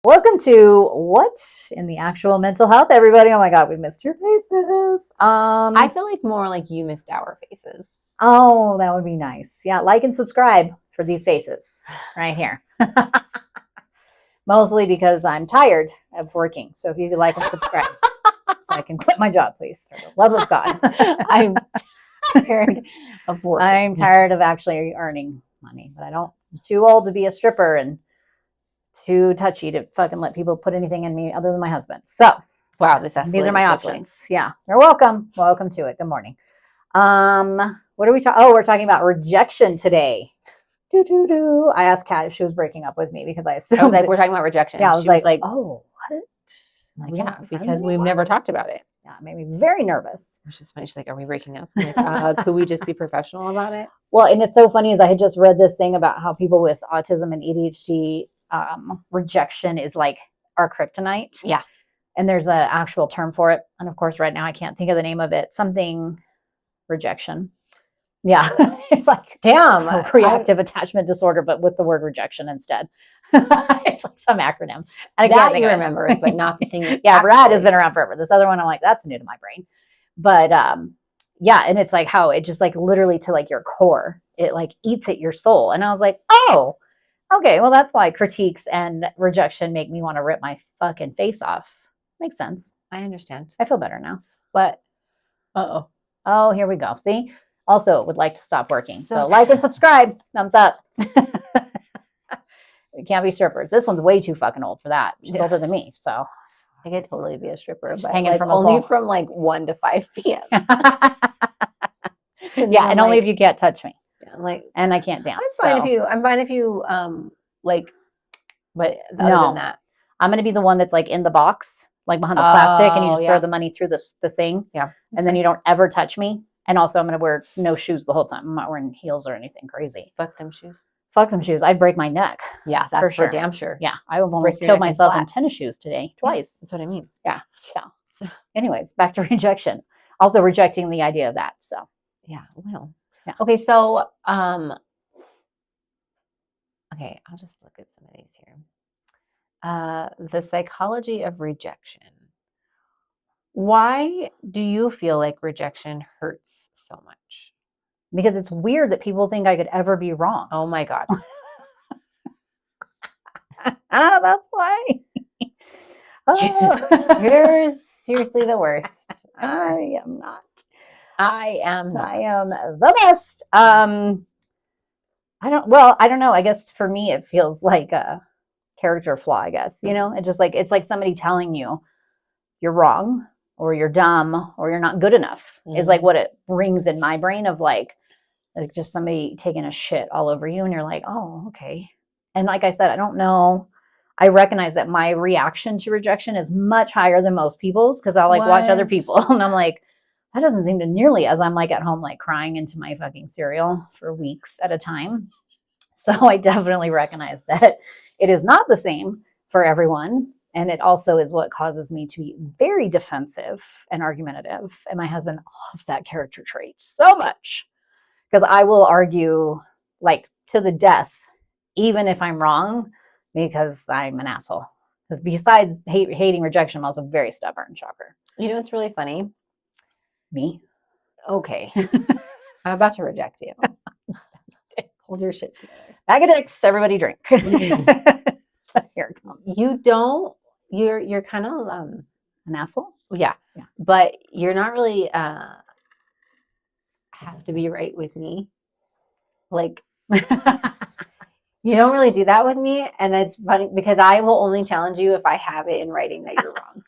Welcome to What in the Actual Mental Health, everybody. Oh my God, we missed your faces. I feel like more like you missed our faces. Oh, that would be nice. Yeah, like and subscribe for these faces right here. Mostly because I'm tired of working. So if you could like and subscribe so I can quit my job, please, for the love of God. I'm tired of working. I'm tired of actually earning money, but I'm too old to be a stripper and too touchy to fucking let people put anything in me other than my husband. So, wow, these are my options. Yeah, you're welcome. Welcome to it. Good morning. What are we talking? Oh, we're talking about rejection today. I asked Kat if she was breaking up with me because I assumed. I was like, we're talking about rejection. Yeah, I was like, oh, what? Like, yeah, because we've never talked about it. Yeah, it made me very nervous. Which is funny. She's like, are we breaking up? I'm like, could we just be professional about it? Well, and it's so funny is I had just read this thing about how people with autism and ADHD, rejection is like our kryptonite. Yeah. And there's an actual term for it. And of course, right now I can't think of the name of it. Something rejection. Yeah. It's like damn reactive attachment disorder, but with the word rejection instead. It's like some acronym. And that you remember, but not the thing. Yeah, RAD has been around forever. This other one, I'm like, that's new to my brain. But yeah, and it's like how it just like literally to like your core, it like eats at your soul. And I was like, oh, okay, well, that's why critiques and rejection make me want to rip my fucking face off. Makes sense. I understand. I feel better now. But oh, here we go. See? Also would like to stop working. So like and subscribe. Thumbs up. We can't be strippers. This one's way too fucking old for that. She's older than me. So I could totally be a stripper, but hanging like from only from like 1 to 5 p.m. Yeah, and only if you can't touch me. Yeah, like, and I can't dance. I'm fine if you like, but other than that, I'm gonna be the one that's like in the box, like behind the plastic, and you just throw the money through the thing. Yeah. And then you don't ever touch me. And also I'm gonna wear no shoes the whole time. I'm not wearing heels or anything crazy. Fuck them shoes. Fuck them shoes. I'd break my neck. Yeah, that's for damn sure. Yeah. I almost killed myself in tennis shoes today, twice. Yeah, that's what I mean. Yeah. So anyways, back to rejection. Also rejecting the idea of that. So yeah, well. Yeah. Okay, so okay, I'll just look at some of these here. The psychology of rejection. Why do you feel like rejection hurts so much? Because it's weird that people think I could ever be wrong. Oh my God. That's why. You're seriously the worst. I am not. I am the best. I don't know. I guess for me, it feels like a character flaw, I guess, it just like, it's like somebody telling you you're wrong or you're dumb or you're not good enough is like what it brings in my brain of like just somebody taking a shit all over you. And you're like, oh, okay. And like I said, I don't know. I recognize that my reaction to rejection is much higher than most people's because I'll like watch other people and I'm like, that doesn't seem to nearly as I'm like at home, like crying into my fucking cereal for weeks at a time. So I definitely recognize that it is not the same for everyone. And it also is what causes me to be very defensive and argumentative. And my husband loves that character trait so much because I will argue like to the death, even if I'm wrong, because I'm an asshole. Because besides hating rejection, I'm also very stubborn. Shocker. You know what's really funny? Me? Okay. I'm about to reject you. Hold your shit together. Bag of dicks, everybody drink. Here it comes. You're kind of an asshole? Yeah. But you're not really have to be right with me. Like you don't really do that with me. And it's funny because I will only challenge you if I have it in writing that you're wrong.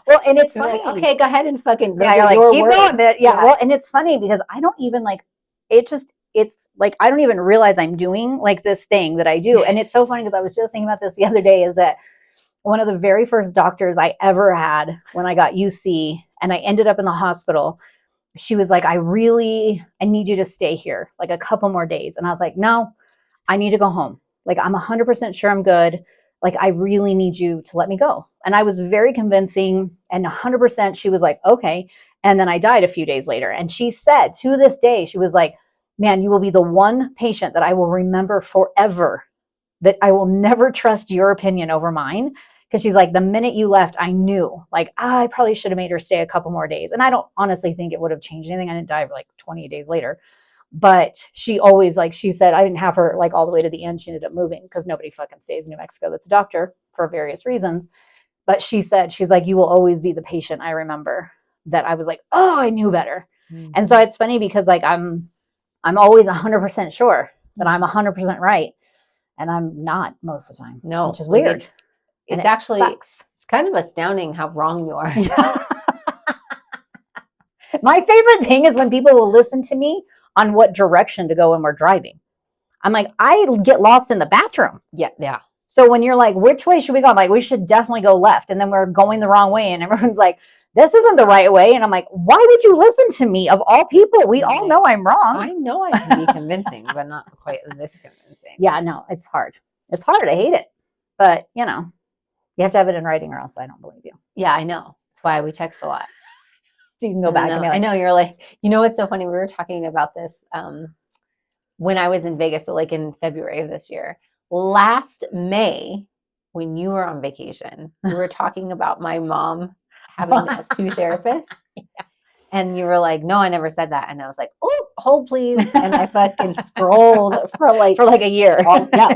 Well, and it's funny. Like, okay, go ahead and fucking you're like keep going. Yeah. Well, and it's funny because I don't even like it's like I don't even realize I'm doing like this thing that I do. And it's so funny because I was just thinking about this the other day is that one of the very first doctors I ever had when I got UC and I ended up in the hospital, she was like, I need you to stay here like a couple more days. And I was like, no, I need to go home. Like, I'm 100% sure I'm good. Like, I really need you to let me go. And I was very convincing and 100% she was like, okay. And then I died a few days later. And she said to this day, she was like, man, you will be the one patient that I will remember forever, that I will never trust your opinion over mine. Because she's like, the minute you left, I knew, like, I probably should have made her stay a couple more days. And I don't honestly think it would have changed anything. I didn't die for like 28 days later. But she always, like, she said, I didn't have her like all the way to the end. She ended up moving because nobody fucking stays in New Mexico that's a doctor for various reasons. But she said, she's like, you will always be the patient I remember that I was like, oh, I knew better. Mm-hmm. And so it's funny because like I'm always 100% sure that I'm 100% right. And I'm not most of the time. No. Which is weird. It's actually, sucks. It's kind of astounding how wrong you are. My favorite thing is when people will listen to me on what direction to go when we're driving. I'm like, I get lost in the bathroom. Yeah. So when you're like, which way should we go? I'm like, we should definitely go left. And then we're going the wrong way. And everyone's like, this isn't the right way. And I'm like, why would you listen to me of all people? We all know I'm wrong. I know I can be convincing, but not quite this convincing. Yeah, no, it's hard. It's hard. I hate it. But, you know, you have to have it in writing or else I don't believe you. Yeah, I know. That's why we text a lot. So you can go back and be like, I know, you're like, you know what's so funny? We were talking about this when I was in Vegas, so like in February of this year. Last May, when you were on vacation, we were talking about my mom having two therapists. Yeah. And you were like, no, I never said that. And I was like, oh, hold please. And I fucking scrolled for like a year.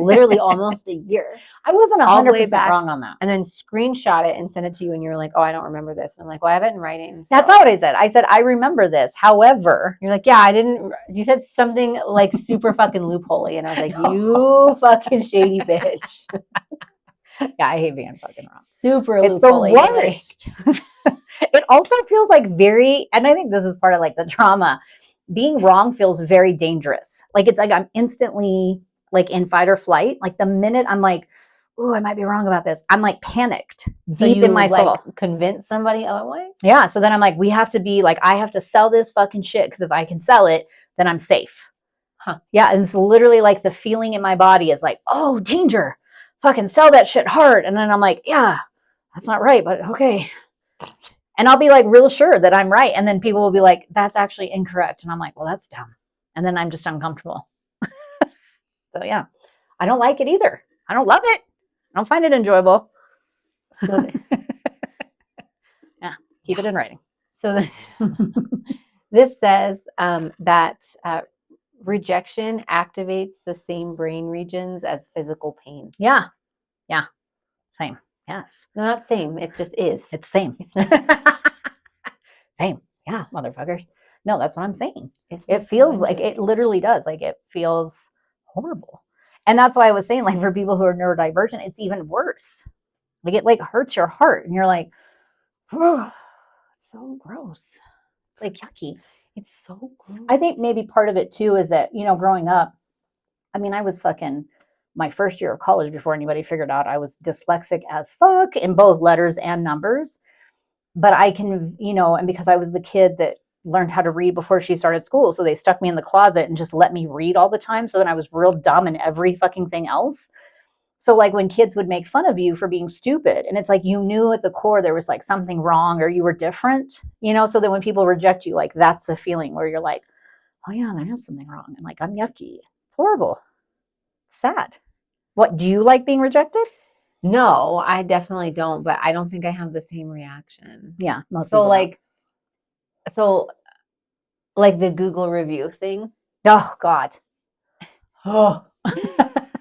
Literally almost a year. I wasn't 100% wrong on that. And then screenshot it and send it to you. And you're like, oh, I don't remember this. And I'm like, well, I have it in writing. So. That's not what I said. I said, I remember this. However. You're like, yeah, I didn't. You said something like super fucking loophole-y. And I was like, you fucking shady bitch. Yeah, I hate being fucking wrong. Super loophole-y. It's the worst. It also feels like and I think this is part of like the trauma, being wrong feels very dangerous. Like it's like I'm instantly like in fight or flight. Like the minute I'm like, oh, I might be wrong about this, I'm like panicked deep in my soul. Convince somebody otherwise? Yeah. So then I'm like, we have to be like, I have to sell this fucking shit because if I can sell it, then I'm safe. Huh. Yeah. And it's literally like the feeling in my body is like, oh, danger. Fucking sell that shit hard. And then I'm like, yeah, that's not right, but okay. And I'll be like real sure that I'm right. And then people will be like, that's actually incorrect. And I'm like, well, that's dumb. And then I'm just uncomfortable. So yeah, I don't like it either. I don't love it. I don't find it enjoyable. Yeah, keep it in writing. So this says that rejection activates the same brain regions as physical pain. Yeah. Same. Yes. No, not same. It just is. It's same. Same. Yeah, motherfuckers. No, that's what I'm saying. It feels like it literally does. Like it feels horrible. And that's why I was saying, like, for people who are neurodivergent, it's even worse. Like it like hurts your heart and you're like, oh, it's so gross. It's like yucky. It's so gross. I think maybe part of it too is that, you know, growing up, I mean, I was fucking my first year of college before anybody figured out I was dyslexic as fuck in both letters and numbers. But I can, you know, and because I was the kid that learned how to read before she started school, so they stuck me in the closet and just let me read all the time. So then I was real dumb in every fucking thing else. So like when kids would make fun of you for being stupid, and it's like you knew at the core there was like something wrong or you were different, you know, so that when people reject you, like that's the feeling where you're like, oh yeah, there is something wrong. And like, I'm yucky. It's horrible. Sad. What, do you like being rejected? No, I definitely don't, but I don't think I have the same reaction. Yeah. So like the Google review thing. Oh God. Oh.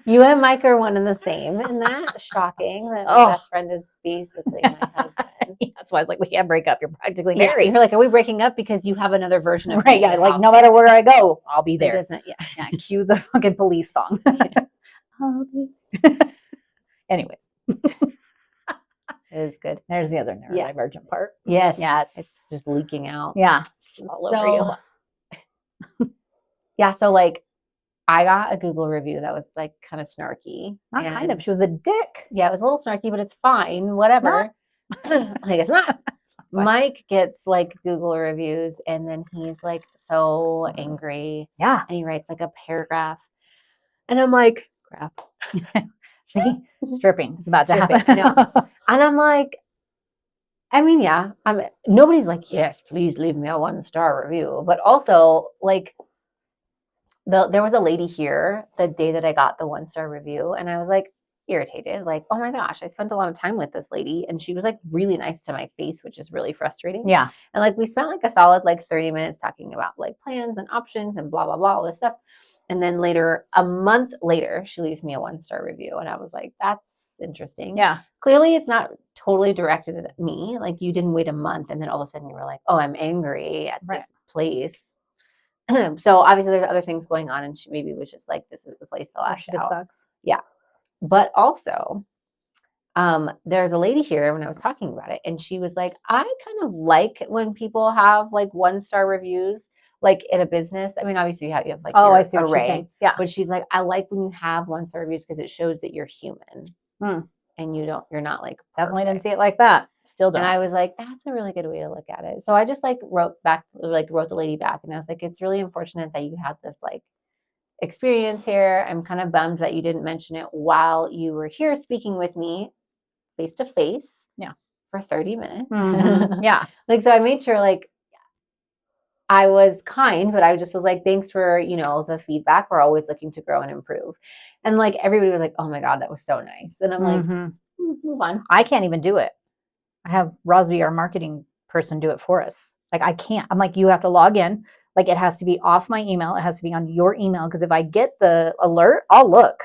You and Mike are one and the same. Isn't that shocking that my best friend is basically my husband? Yeah, that's why I was like, we can't break up. You're practically married. You're like, are we breaking up because you have another version of right? Yeah, like no matter where I go, I'll be there. It doesn't. Yeah. Cue the fucking police song. Anyways. It is good. There's the other neurodivergent part. Yes. Yes. It's just leaking out. Yeah. All over you. Yeah. So like I got a Google review that was like kind of snarky. Not kind of. She was a dick. Yeah, it was a little snarky, but it's fine. Whatever. Like it's not. Mike gets like Google reviews and then he's like so angry. Yeah. And he writes like a paragraph. And I'm like, crap. See? Stripping. It's about to happen. And I'm like, I mean, yeah, nobody's like, yes, please leave me a 1-star review. But also, like, there was a lady here the day that I got the 1-star review, and I was like irritated, like, oh my gosh, I spent a lot of time with this lady, and she was like really nice to my face, which is really frustrating. Yeah. And like we spent like a solid like 30 minutes talking about like plans and options and blah blah blah, all this stuff. And then later, a month later, she leaves me a 1-star review, and I was like, that's interesting. Yeah. Clearly, it's not totally directed at me. Like you didn't wait a month, and then all of a sudden you were like, oh, I'm angry at Right. this place. So obviously there's other things going on, and she maybe was just like, this is the place to lash She just out. sucks. Yeah. But also, there's a lady here when I was talking about it, and she was like, I kind of like when people have like 1-star reviews, like in a business. I mean, obviously you have like your I see what she's array, saying. Yeah. but she's like, I like when you have 1-star reviews because it shows that you're human and you're not like Definitely didn't perfect. see it like that. Still don't. And I was like, that's a really good way to look at it. So I just like wrote the lady back, and I was like, it's really unfortunate that you had this like experience here. I'm kind of bummed that you didn't mention it while you were here speaking with me face to face. Yeah. For 30 minutes. Mhm. Yeah. Like, so I made sure like I was kind, but I just was like, thanks for, the feedback. We're always looking to grow and improve. And like everybody was like, oh my God, that was so nice. And I'm like, move on. I can't even do it. I have Rosby, our marketing person, do it for us. Like I can't. I'm like, you have to log in. Like it has to be off my email. It has to be on your email. Because if I get the alert, I'll look.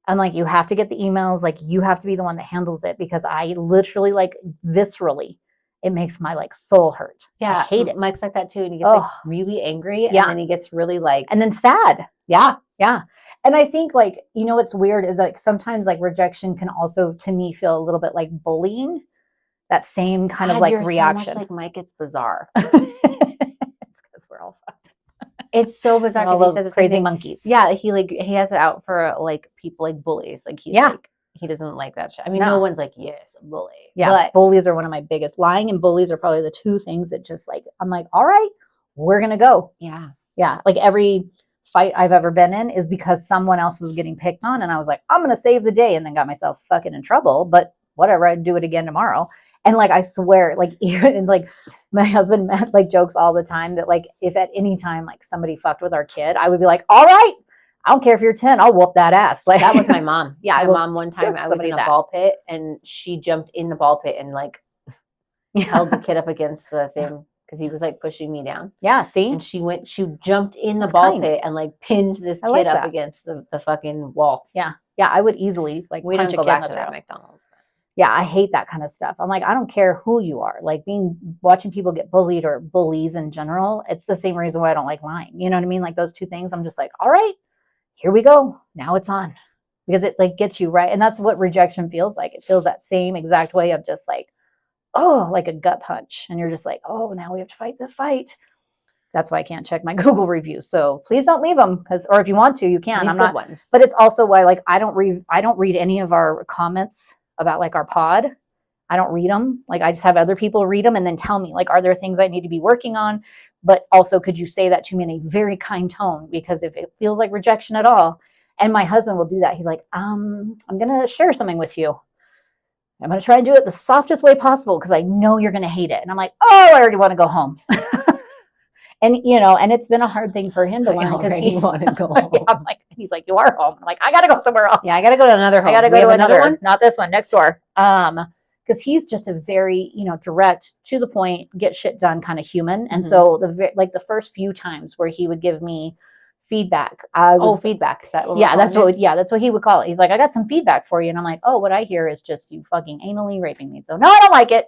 I'm like, you have to get the emails. Like you have to be the one that handles it, because I literally like viscerally, it makes my like soul hurt. Yeah. I hate it. Mike's like that too. And he gets like really angry. And then he gets really like. And then sad. Yeah. Yeah. And I think like, what's weird is like sometimes like rejection can also to me feel a little bit like bullying. That same kind of like you're reaction. So much like Mike, it's bizarre. It's because we're all fucked. It's so bizarre because he says crazy monkeys. Yeah, he has it out for like people like bullies. Like he's like he doesn't like that shit. I mean, no one's like, yes, a bully. Yeah, but bullies are one of my biggest. Lying and bullies are probably the two things that just like I'm like, all right, we're gonna go. Yeah. Yeah. Like every fight I've ever been in is because someone else was getting picked on, and I was like, I'm gonna save the day, and then got myself fucking in trouble. But whatever, I'd do it again tomorrow. And like I swear, like even like my husband Matt like jokes all the time that like if at any time like somebody fucked with our kid, I would be like, all right, I don't care if you're 10, I'll whoop that ass. Like that was my mom. Yeah, my mom one time I was in a ball pit, and she jumped in the ball pit and like held the kid up against the thing because he was like pushing me down. Yeah, see? And she jumped in the ball pit and like pinned this kid up against the fucking wall. Yeah. Yeah, I would easily like we don't go back to that McDonald's. Yeah, I hate that kind of stuff. I'm like, I don't care who you are. Like watching people get bullied or bullies in general, it's the same reason why I don't like lying. You know what I mean? Like those two things, I'm just like, all right, here we go. Now it's on. Because it like gets you right. And that's what rejection feels like. It feels that same exact way of just like, oh, like a gut punch. And you're just like, oh, now we have to fight this fight. That's why I can't check my Google reviews. So please don't leave them, or if you want to, you can. Leave I'm not. Ones. But it's also why like I don't read any of our comments about like our pod. I don't read them. Like I just have other people read them and then tell me like, are there things I need to be working on? But also, could you say that to me in a very kind tone? Because if it feels like rejection at all, and my husband will do that. He's like, I'm going to share something with you. I'm going to try and do it the softest way possible because I know you're going to hate it. And I'm like, oh, I already want to go home. And, and it's been a hard thing for him to learn because he want to go home. Yeah, I'm like, he's like, you are home. I'm like, I got to go somewhere else. Yeah, I got to go to another home. I got to go to another one. Not this one, next door. Because he's just a very, direct, to the point, get shit done kind of human. And so the first few times where he would give me feedback. Feedback. Is that what that's what he would call it. He's like, I got some feedback for you. And I'm like, oh, what I hear is just you fucking anally raping me. So no, I don't like it.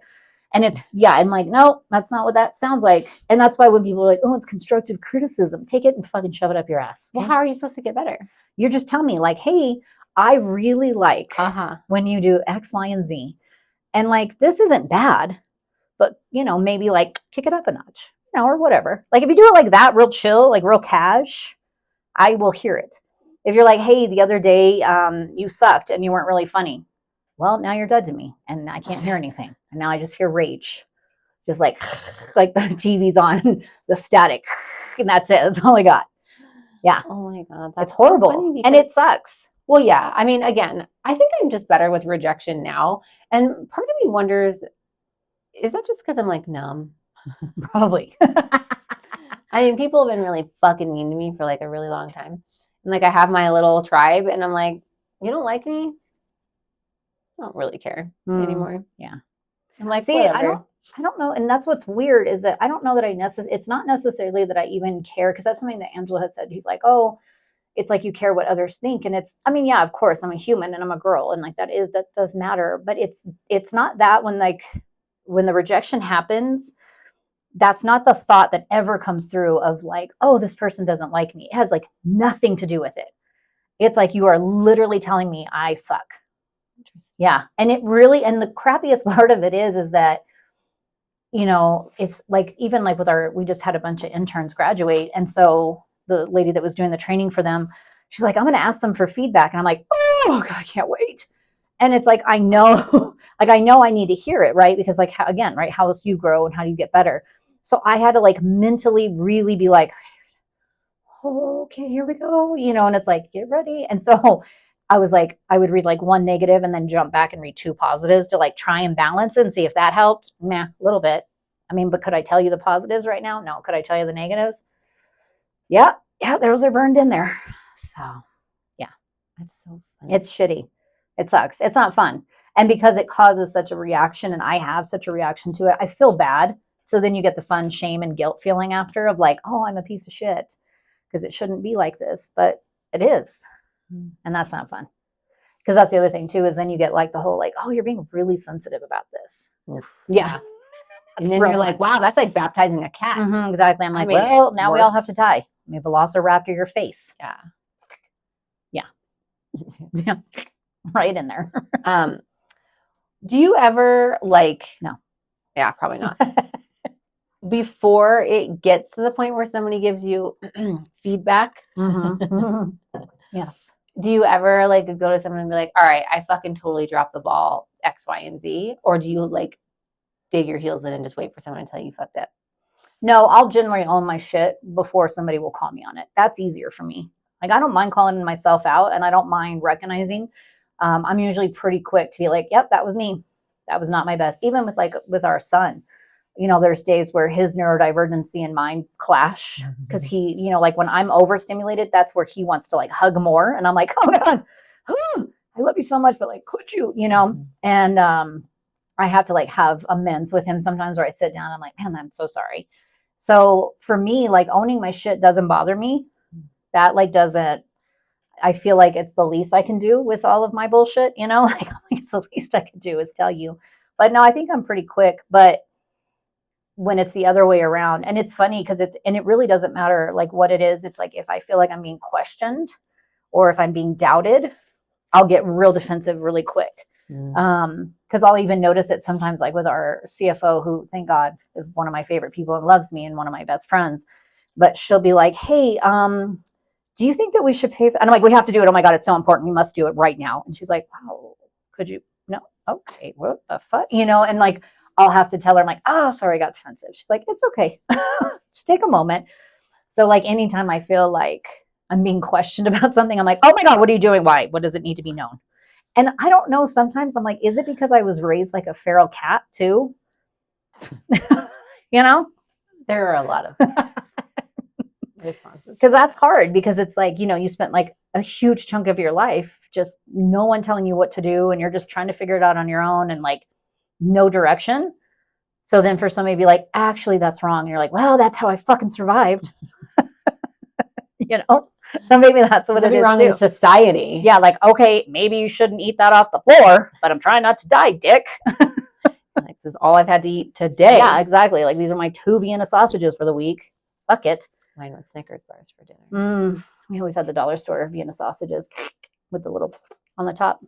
And I'm like, no, that's not what that sounds like. And that's why when people are like, oh, it's constructive criticism, take it and fucking shove it up your ass. Okay? Well, how are you supposed to get better? You're just telling me like, hey, I really like when you do X, Y, and Z. And like, this isn't bad, but maybe like kick it up a notch, or whatever. Like if you do it like that, real chill, like real cash, I will hear it. If you're like, hey, the other day you sucked and you weren't really funny. Well, now you're dead to me and I can't hear anything. And now I just hear rage. Just like the TV's on, the static. And that's it. That's all I got. Yeah. Oh my God. That's horrible. And it sucks. Well, yeah. I mean, again, I think I'm just better with rejection now. And part of me wonders, is that just because I'm like numb? Probably. I mean, people have been really fucking mean to me for like a really long time. And like I have my little tribe and I'm like, you don't like me? I don't really care anymore. Yeah. I'm like, See, whatever. I don't know. And that's what's weird is that I don't know that it's not necessarily that I even care because that's something that Angela has said. He's like, oh, it's like you care what others think. And it's, I mean, yeah, of course, I'm a human and I'm a girl and like that does matter. But it's not that when the rejection happens, that's not the thought that ever comes through of like, oh, this person doesn't like me. It has like nothing to do with it. It's like you are literally telling me I suck. Yeah. And it really, and the crappiest part of it is that, you know, it's like, even like we just had a bunch of interns graduate. And so the lady that was doing the training for them, she's like, I'm going to ask them for feedback. And I'm like, oh God, I can't wait. And it's like, I know, like, I know I need to hear it, right? Because like, again, right, how else do you grow and how do you get better? So I had to like mentally really be like, oh, okay, here we go, you know, and it's like, get ready. And so I was like, I would read like one negative and then jump back and read two positives to like try and balance it and see if that helped. Nah, a little bit. I mean, but could I tell you the positives right now? No. Could I tell you the negatives? Yeah, those are burned in there. So yeah, That's so funny. it's shitty. It sucks. It's not fun. And because it causes such a reaction and I have such a reaction to it, I feel bad. So then you get the fun shame and guilt feeling after of like, oh, I'm a piece of shit because it shouldn't be like this, but it is. And that's not fun. Because that's the other thing too, is then you get like the whole like, oh, you're being really sensitive about this. Oof. Yeah. And then you're like, wow, that's like baptizing a cat. Exactly. I'm like, well, now we all have to die. We have a velociraptor your face. Yeah. Yeah. Right in there. Do you ever like? No. Yeah, probably not. Before it gets to the point where somebody gives you feedback, Yes. do you ever like go to someone and be like, all right, I fucking totally dropped the ball, X, Y, and Z? Or do you like dig your heels in and just wait for someone to tell you fucked up? No, I'll generally own my shit before somebody will call me on it. That's easier for me. Like, I don't mind calling myself out and I don't mind recognizing. I'm usually pretty quick to be like, yep, that was me. That was not my best. Even with our son, you know, there's days where his neurodivergency and mine clash because he, you know, like when I'm overstimulated, that's where he wants to like hug more. And I'm like, oh God, I love you so much, but like, could you, you know? And I have to like have amends with him sometimes where I sit down, I'm like, man, I'm so sorry. So for me, like owning my shit doesn't bother me. That like doesn't, I feel like it's the least I can do with all of my bullshit, you know, like it's the least I can do is tell you. But no, I think I'm pretty quick. But when it's the other way around, and it's funny because it really doesn't matter like what it is. It's like if I feel like I'm being questioned or if I'm being doubted, I'll get real defensive really quick. Because I'll even notice it sometimes like with our CFO, who thank God is one of my favorite people and loves me and one of my best friends. But she'll be like, hey, do you think that we should pay for, and I'm like, we have to do it. Oh my God, it's so important. We must do it right now. And she's like, wow, could you? No. Okay. What the fuck? You know, and like, I'll have to tell her, I'm like, oh, sorry, I got defensive. She's like, it's okay. Just take a moment. So like anytime I feel like I'm being questioned about something, I'm like, oh my God, what are you doing? Why? What does it need to be known? And I don't know. Sometimes I'm like, is it because I was raised like a feral cat too? You know? There are a lot of responses. Because that's hard because it's like, you know, you spent like a huge chunk of your life just no one telling you what to do and you're just trying to figure it out on your own and like no direction. So then for somebody to be like, actually, that's wrong. And you're like, well, that's how I fucking survived. You know? So maybe that's what it is wrong too. in society. Yeah, like, okay, maybe you shouldn't eat that off the floor, but I'm trying not to die, dick. Like, this is all I've had to eat today. Yeah, exactly. Like, these are my 2 Vienna sausages for the week. Fuck it. Mine was Snickers bars for dinner. We always had the dollar store Vienna sausages with the little on the top.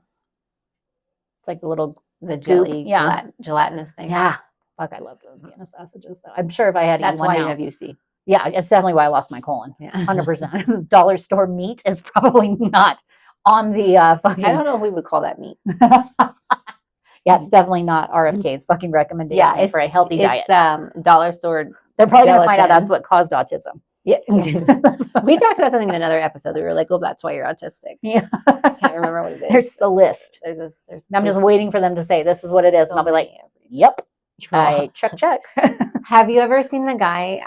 It's like the jelly, gelatinous thing. Yeah. Fuck, I love those Vienna sausages, though. I'm sure if I had That's eaten one why now, you have UC. Yeah, it's definitely why I lost my colon. Yeah. 100%. Dollar store meat is probably not on the fucking. I don't know if we would call that meat. Yeah, it's definitely not RFK's fucking recommendation for a healthy diet. It's dollar store. They're probably going to find out that's what caused autism. Yeah. We talked about something in another episode. We were like, oh, that's why you're autistic. Yeah. I can't remember what it is. There's a list. I'm just there's waiting for them to say this is what it is. so And I'll be like, many. yep. I check. Have you ever seen the guy?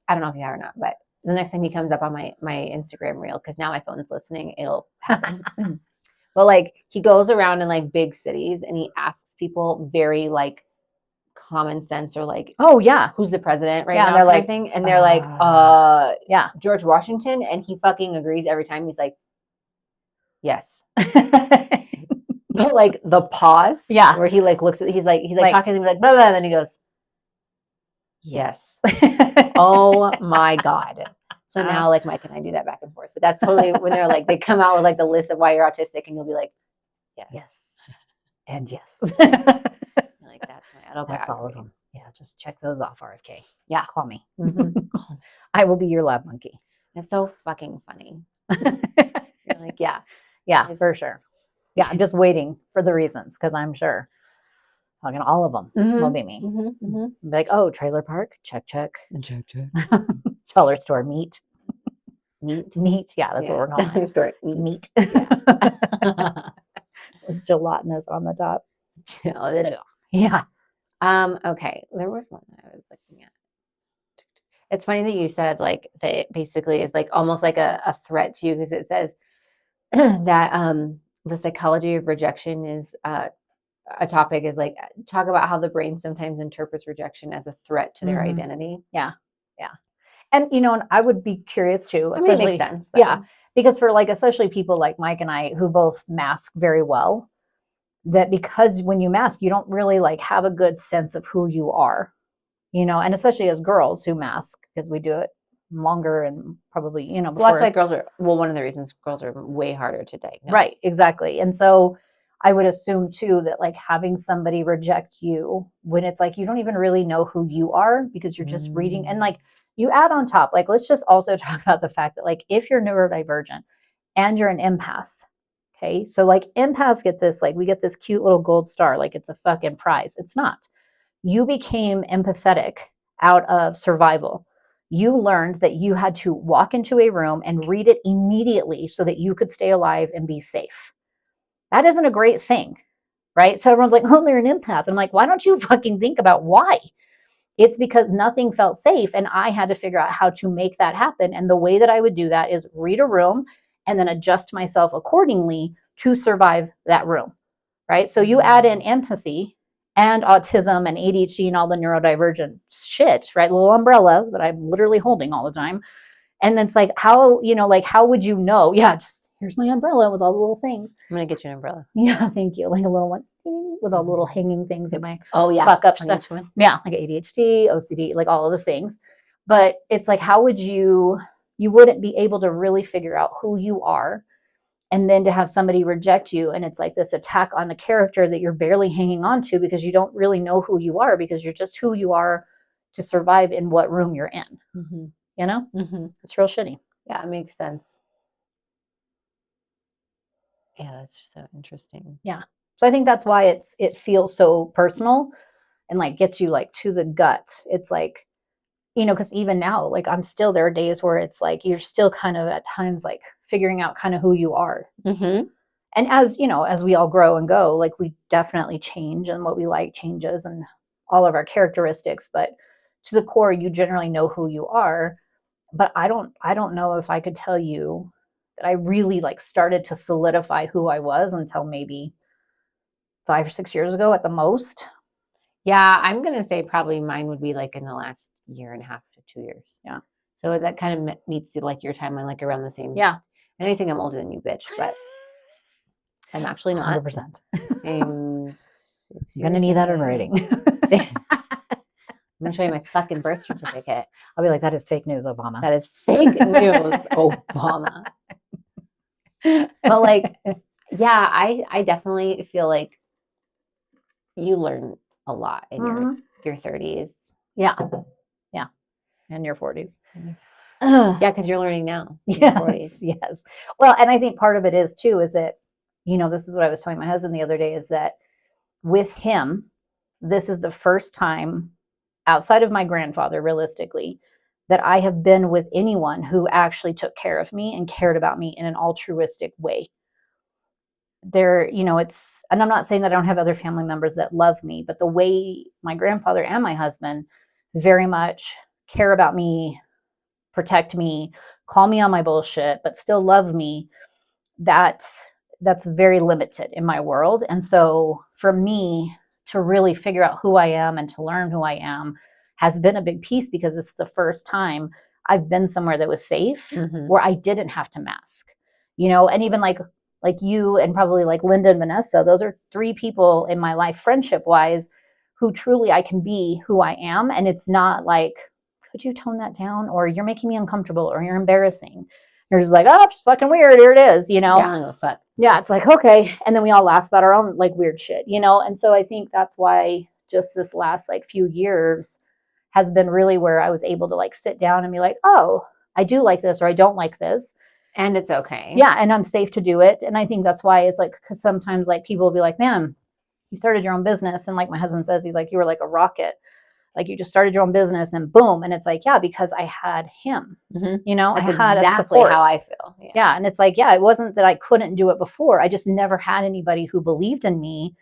I don't know if you have or not, but the next time he comes up on my Instagram reel, because now my phone's listening, it'll happen. But like he goes around in like big cities and he asks people very like common sense or like, oh yeah, who's the president right Yeah, now and they're kind of like, thing. And they're like, yeah. George Washington. And he fucking agrees every time. He's like, yes. But like the pause, Yeah. where he like looks at, he's like Like- talking to me like, blah, blah, and then he goes, yes. Oh my God. So now like Mike and I do that back and forth. But that's totally when they're like, they come out with like the list of why you're autistic and you'll be like, yes. Yes. And yes. You're like, that's my autobiography. That's all of them. Yeah, just check those off, RFK. Yeah. Call me. Mhm. I will be your lab monkey. It's so fucking funny. You're like, yeah. Yeah, It's- for sure. Yeah, I'm just waiting for the reasons because I'm sure fucking all of them will be me. Be like, oh, trailer park, check. Check. Dollar store, meat. Meat. Yeah, that's what we're calling it. Store. Meat. Yeah. With gelatinous on the top. Yeah. Okay. There was one that I was looking at. It's funny that you said like that it basically is like almost like a threat to you because it says that the psychology of rejection is a topic is like talk about how the brain sometimes interprets rejection as a threat to their identity. Yeah. And and I would be curious too, I mean, especially it makes sense. Though. Yeah, because for like especially people like Mike and I who both mask very well, that because when you mask, you don't really like have a good sense of who you are, and especially as girls who mask because we do it longer and probably before. Well, that's why girls are. Well, one of the reasons girls are way harder to diagnose. Right, exactly. And so I would assume too that like having somebody reject you when it's like you don't even really know who you are because you're just reading and like you add on top, like let's just also talk about the fact that like if you're neurodivergent and you're an empath, okay, so like empaths get this, like we get this cute little gold star, like it's a fucking prize. It's not. You became empathetic out of survival. You learned that you had to walk into a room and read it immediately so that you could stay alive and be safe. That isn't a great thing, right? So everyone's like, oh, they're an empath. I'm like, why don't you fucking think about why? It's because nothing felt safe and I had to figure out how to make that happen. And the way that I would do that is read a room and then adjust myself accordingly to survive that room, right? So you add in empathy and autism and ADHD and all the neurodivergent shit, right? Little umbrella that I'm literally holding all the time. And then it's like, how would you know? Yeah, just here's my umbrella with all the little things. I'm gonna get you an umbrella. Yeah, thank you. Like a little one with all the little hanging things in my fuck up stuff. each one. Yeah, like ADHD, OCD, like all of the things. But it's like, how would you wouldn't be able to really figure out who you are. And then to have somebody reject you and it's like this attack on the character that you're barely hanging on to because you don't really know who you are because you're just who you are to survive in what room you're in. It's real shitty. Yeah, it makes sense. Yeah, that's so interesting. Yeah. So I think that's why it feels so personal and like gets you like to the gut. It's like, because even now, like there are days where it's like you're still kind of at times like figuring out kind of who you are. And as we all grow and go, like we definitely change and what we like changes and all of our characteristics. But to the core, you generally know who you are. But I don't know if I could tell you that I really like started to solidify who I was until maybe 5 or 6 years ago at the most. Yeah, I'm gonna say probably mine would be like in the last year and a half to 2 years. Yeah. So that kind of meets like your timeline, like around the same. Yeah. And I think I'm older than you, bitch, but I'm actually not. 100%. I'm 6 You're gonna need that in writing. I'm gonna show you my fucking birth certificate. I'll be like, that is fake news, Obama. That is fake news, Obama. But like, yeah, I definitely feel like you learn a lot in your 30s. Yeah. And your 40s. Yeah, because you're learning now. Yes. Well, and I think part of it is too, is that, this is what I was telling my husband the other day, is that with him, this is the first time outside of my grandfather, realistically, that I have been with anyone who actually took care of me and cared about me in an altruistic way. And I'm not saying that I don't have other family members that love me, but the way my grandfather and my husband very much care about me protect me, call me on my bullshit, but still love me, that's very limited in my world. And so for me to really figure out who I am and to learn who I am has been a big piece, because this is the first time I've been somewhere that was safe, where I didn't have to mask, and even like you and probably like Linda and Vanessa, those are 3 people in my life, friendship wise, who truly I can be who I am. And it's not like, could you tone that down? Or you're making me uncomfortable, or you're embarrassing. You're just like, oh, it's fucking weird. Here it is, Yeah, I don't give a fuck. Yeah, it's like, okay. And then we all laugh about our own like weird shit, And so I think that's why just this last like few years has been really where I was able to like sit down and be like, oh, I do like this, or I don't like this. And it's okay. Yeah, and I'm safe to do it. And I think that's why it's like, because sometimes like people will be like, man, you started your own business. And like my husband says, he's like, you were like a rocket. Like you just started your own business and boom. And it's like, yeah, because I had him, That's I had exactly how I feel. Yeah. And it's like, yeah, it wasn't that I couldn't do it before. I just never had anybody who believed in me,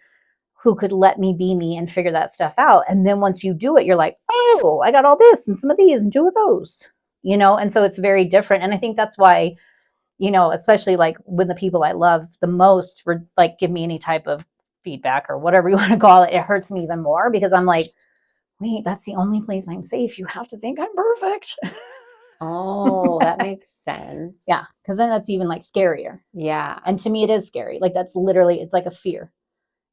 who could let me be me and figure that stuff out. And then once you do it, you're like, oh, I got all this and some of these and 2 of those, And so it's very different. And I think that's why, especially like when the people I love the most were like, give me any type of feedback or whatever you want to call it, it hurts me even more, because I'm like, wait, that's the only place I'm safe. You have to think I'm perfect. Oh, that makes sense. Yeah, because then that's even like scarier. Yeah. And to me, it is scary. Like that's literally, it's like a fear.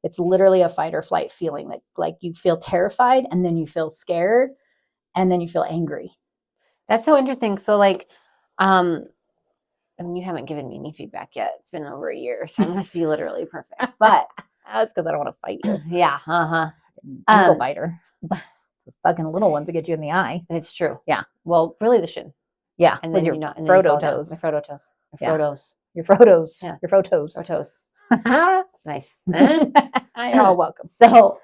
It's literally a fight or flight feeling, that like you feel terrified, and then you feel scared, and then you feel angry. That's so interesting. So like, I mean, you haven't given me any feedback yet. It's been over a year, so I must be literally perfect. But that's because I don't want to fight you. Yeah. Ankle biter. It's the fucking little ones that get you in the eye. It's true. Yeah. Well, really the shin. Yeah. And with then your you not, and Frodo toes. My Frodo toes. Yeah. Frodos. Your Frodos. Yeah. Your Frotos. Frotos. Nice. You're all welcome. So,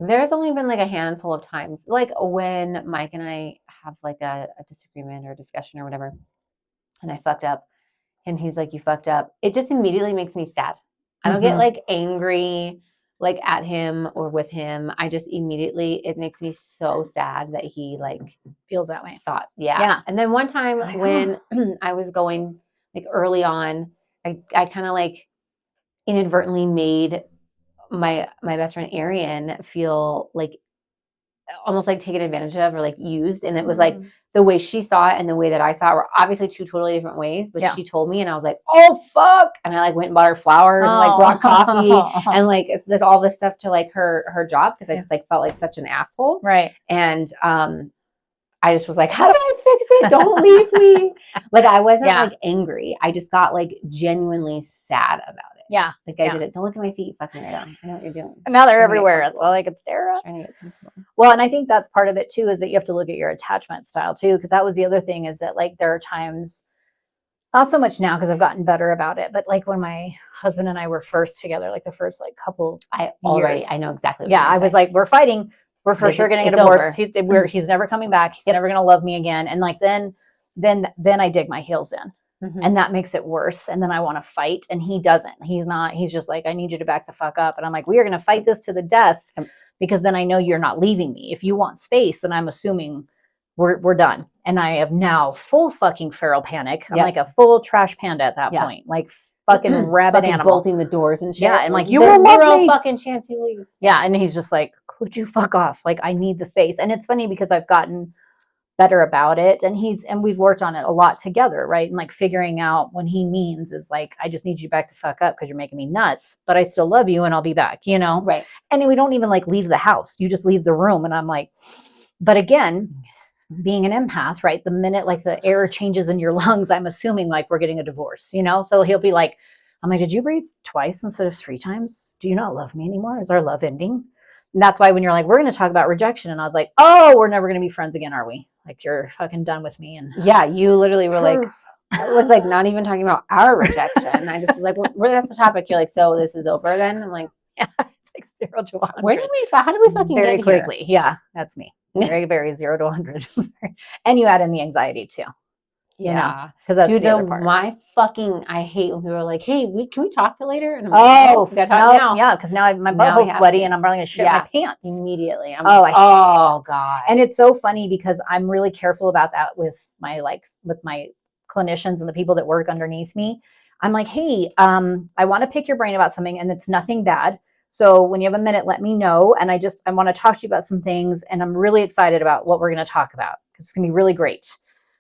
there's only been like a handful of times, like when Mike and I have like a disagreement or a discussion or whatever, and I fucked up, and he's like, you fucked up. It just immediately makes me sad. I don't get like angry like at him or with him. I just immediately, it makes me so sad that he like feels that way. Thought, yeah. And then one time when I was going like early on, I kind of like inadvertently made my best friend Arian feel like almost like taken advantage of or like used. And it was like the way she saw it and the way that I saw it were obviously 2 totally different ways. But she told me, and I was like, oh fuck. And I like went and bought her flowers and like brought coffee and like there's all this stuff to like her job, because I just like felt like such an asshole. Right. And I just was like, how do I fix it? Don't leave me. Like I wasn't like angry. I just got like genuinely sad about it. Yeah. Like I did it. Don't look at my feet, fucking item. I know what you're doing. And now they're everywhere. That's all I could stare at. Trying to get comfortable. Well, and I think that's part of it too, is that you have to look at your attachment style too, because that was the other thing, is that like there are times, not so much now because I've gotten better about it, but like when my husband and I were first together, like the first like couple I know exactly what I was like, we're fighting. We're for sure going to get a divorce. He's never coming back. He's never going to love me again. And like then I dig my heels in. And that makes it worse. And then I want to fight, and he doesn't. He's just like, I need you to back the fuck up. And I'm like, we are going to fight this to the death, because then I know you're not leaving me. If you want space, then I'm assuming we're done. And I have now full fucking feral panic. I'm like a full trash panda at that point. Like fucking rabid animal. Bolting the doors and shit. Yeah. And like, you will love me. Fucking chance you leave. Yeah. And he's just like, could you fuck off? Like, I need the space. And it's funny because I've gotten better about it, and we've worked on it a lot together, right? And like figuring out when he means is like, I just need you back to fuck up because you're making me nuts, but I still love you and I'll be back, Right. And we don't even like leave the house. You just leave the room. And I'm like, but again, being an empath, right? The minute like the air changes in your lungs, I'm assuming like we're getting a divorce, So he'll be like, I'm like, did you breathe twice instead of 3 times? Do you not love me anymore? Is our love ending? And that's why when you're like, we're going to talk about rejection, and I was like, oh, we're never going to be friends again, are we? Like, you're fucking done with me. And yeah, you literally were like, I was like not even talking about our rejection. I just was like, well, that's the topic. You're like, so this is over then? I'm like, yeah, it's like 0 to 100. How did we fucking very get quickly? Here? Yeah, that's me. Very, very 0 to 100. And you add in the anxiety too. you know, Yeah. because that's Dude, the other part. I hate when people are like, hey, can we talk later? And I'm like, Oh, no, we gotta talk no, now. yeah, because now my Now we butthole's have sweaty to. and I'm probably gonna shit Yeah. my pants. Immediately. I'm Oh, like, oh God. And it's so funny because I'm really careful about that with my clinicians and the people that work underneath me. I'm like, hey, I want to pick your brain about something, and it's nothing bad. So when you have a minute, let me know. And I want to talk to you about some things, and I'm really excited about what we're going to talk about because it's going to be really great.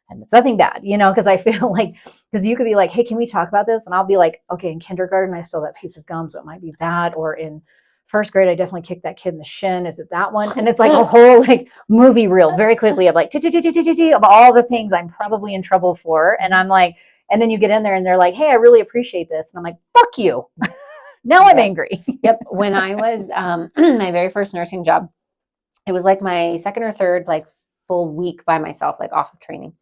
And it's nothing bad, you know, because I feel like, because you could be like, hey, can we talk about this? And I'll be like, okay, in kindergarten, I stole that piece of gum, so it might be that. Or in first grade, I definitely kicked that kid in the shin. Is it that one? And it's like a whole like movie reel very quickly of like, of all the things I'm probably in trouble for. And I'm like, and then you get in there and they're like, hey, I really appreciate this. And I'm like, fuck you. Now I'm angry. Yep. When I was my very first nursing job, it was like my second or third like full week by myself, like off of training.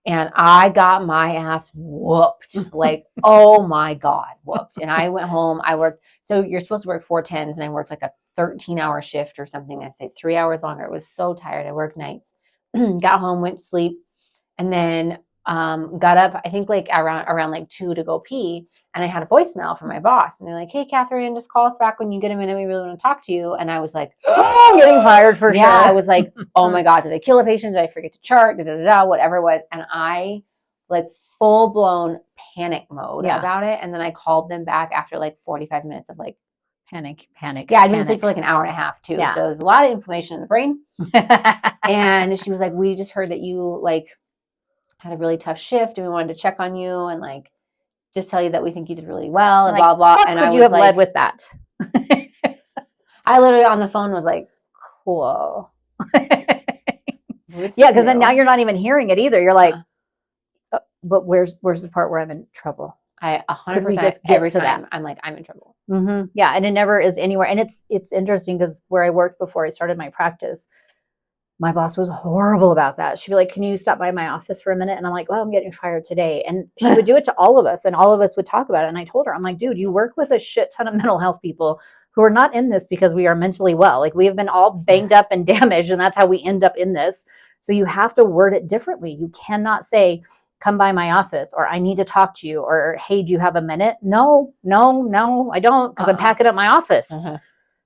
And I got my ass whooped. Like, oh my God, whooped. And I went home. I worked. So you're supposed to work 4 10s, and I worked like a 13-hour shift or something. I stayed 3 hours longer. It was so tired. I worked nights. Got home, went to sleep, and then got up. I think like around like 2 to go pee. And I had a voicemail from my boss, and they're like, "Hey, Catherine, just call us back when you get a minute. We really want to talk to you." And I was like, "Oh, I'm getting fired for sure." I was like, "Oh my God, did I kill a patient? Did I forget to chart? Whatever it was." And I like full blown panic mode about it. And then I called them back after like 45 minutes of like panic. Yeah, I'd been asleep for like an hour and a half too. Yeah. So there's a lot of inflammation in the brain. And she was like, "We just heard that you like had a really tough shift, and we wanted to check on you and like just tell you that we think you did really well and like, blah blah." And I was you have like, led with that. I literally on the phone was like, "Cool." Yeah, because then now you're not even hearing it either. You're like, but where's the part where I'm in trouble? I 100% every time I'm like, I'm in trouble. Mm-hmm. Yeah, and it never is anywhere. And it's interesting because where I worked before I started my practice, my boss was horrible about that. She'd be like, "Can you stop by my office for a minute?" And I'm like, "Well, I'm getting fired today." And she would do it to all of us, and all of us would talk about it. And I told her, I'm like, "Dude, you work with a shit ton of mental health people who are not in this because we are mentally well. Like we have been all banged up and damaged, and that's how we end up in this. So you have to word it differently. You cannot say, 'Come by my office,' or 'I need to talk to you,' or 'Hey, do you have a minute?' No, I don't, because I'm packing up my office."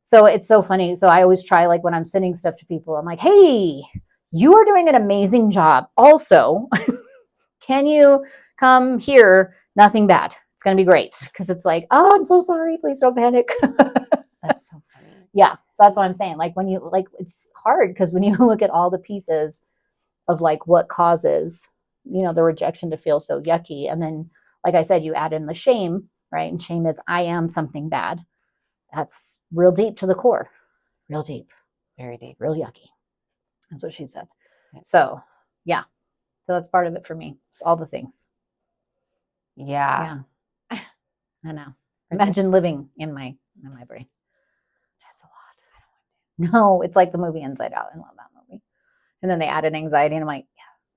So it's so funny. So I always try, like when I'm sending stuff to people, I'm like, "Hey, you are doing an amazing job. Also, can you come here? Nothing bad. It's going to be great." Because it's like, "Oh, I'm so sorry. Please don't panic." That's so funny. Yeah. So that's what I'm saying. Like when you, like, it's hard because when you look at all the pieces of like what causes, the rejection to feel so yucky. And then, like I said, you add in the shame, right? And shame is, I am something bad. That's real deep to the core. Real deep. Very deep. Real yucky. That's what she said. So, yeah. So that's part of it for me. It's all the things. Yeah. I know. Imagine living in my brain. That's a lot. No, it's like the movie Inside Out. I love that movie. And then they added anxiety, and I'm like, yes.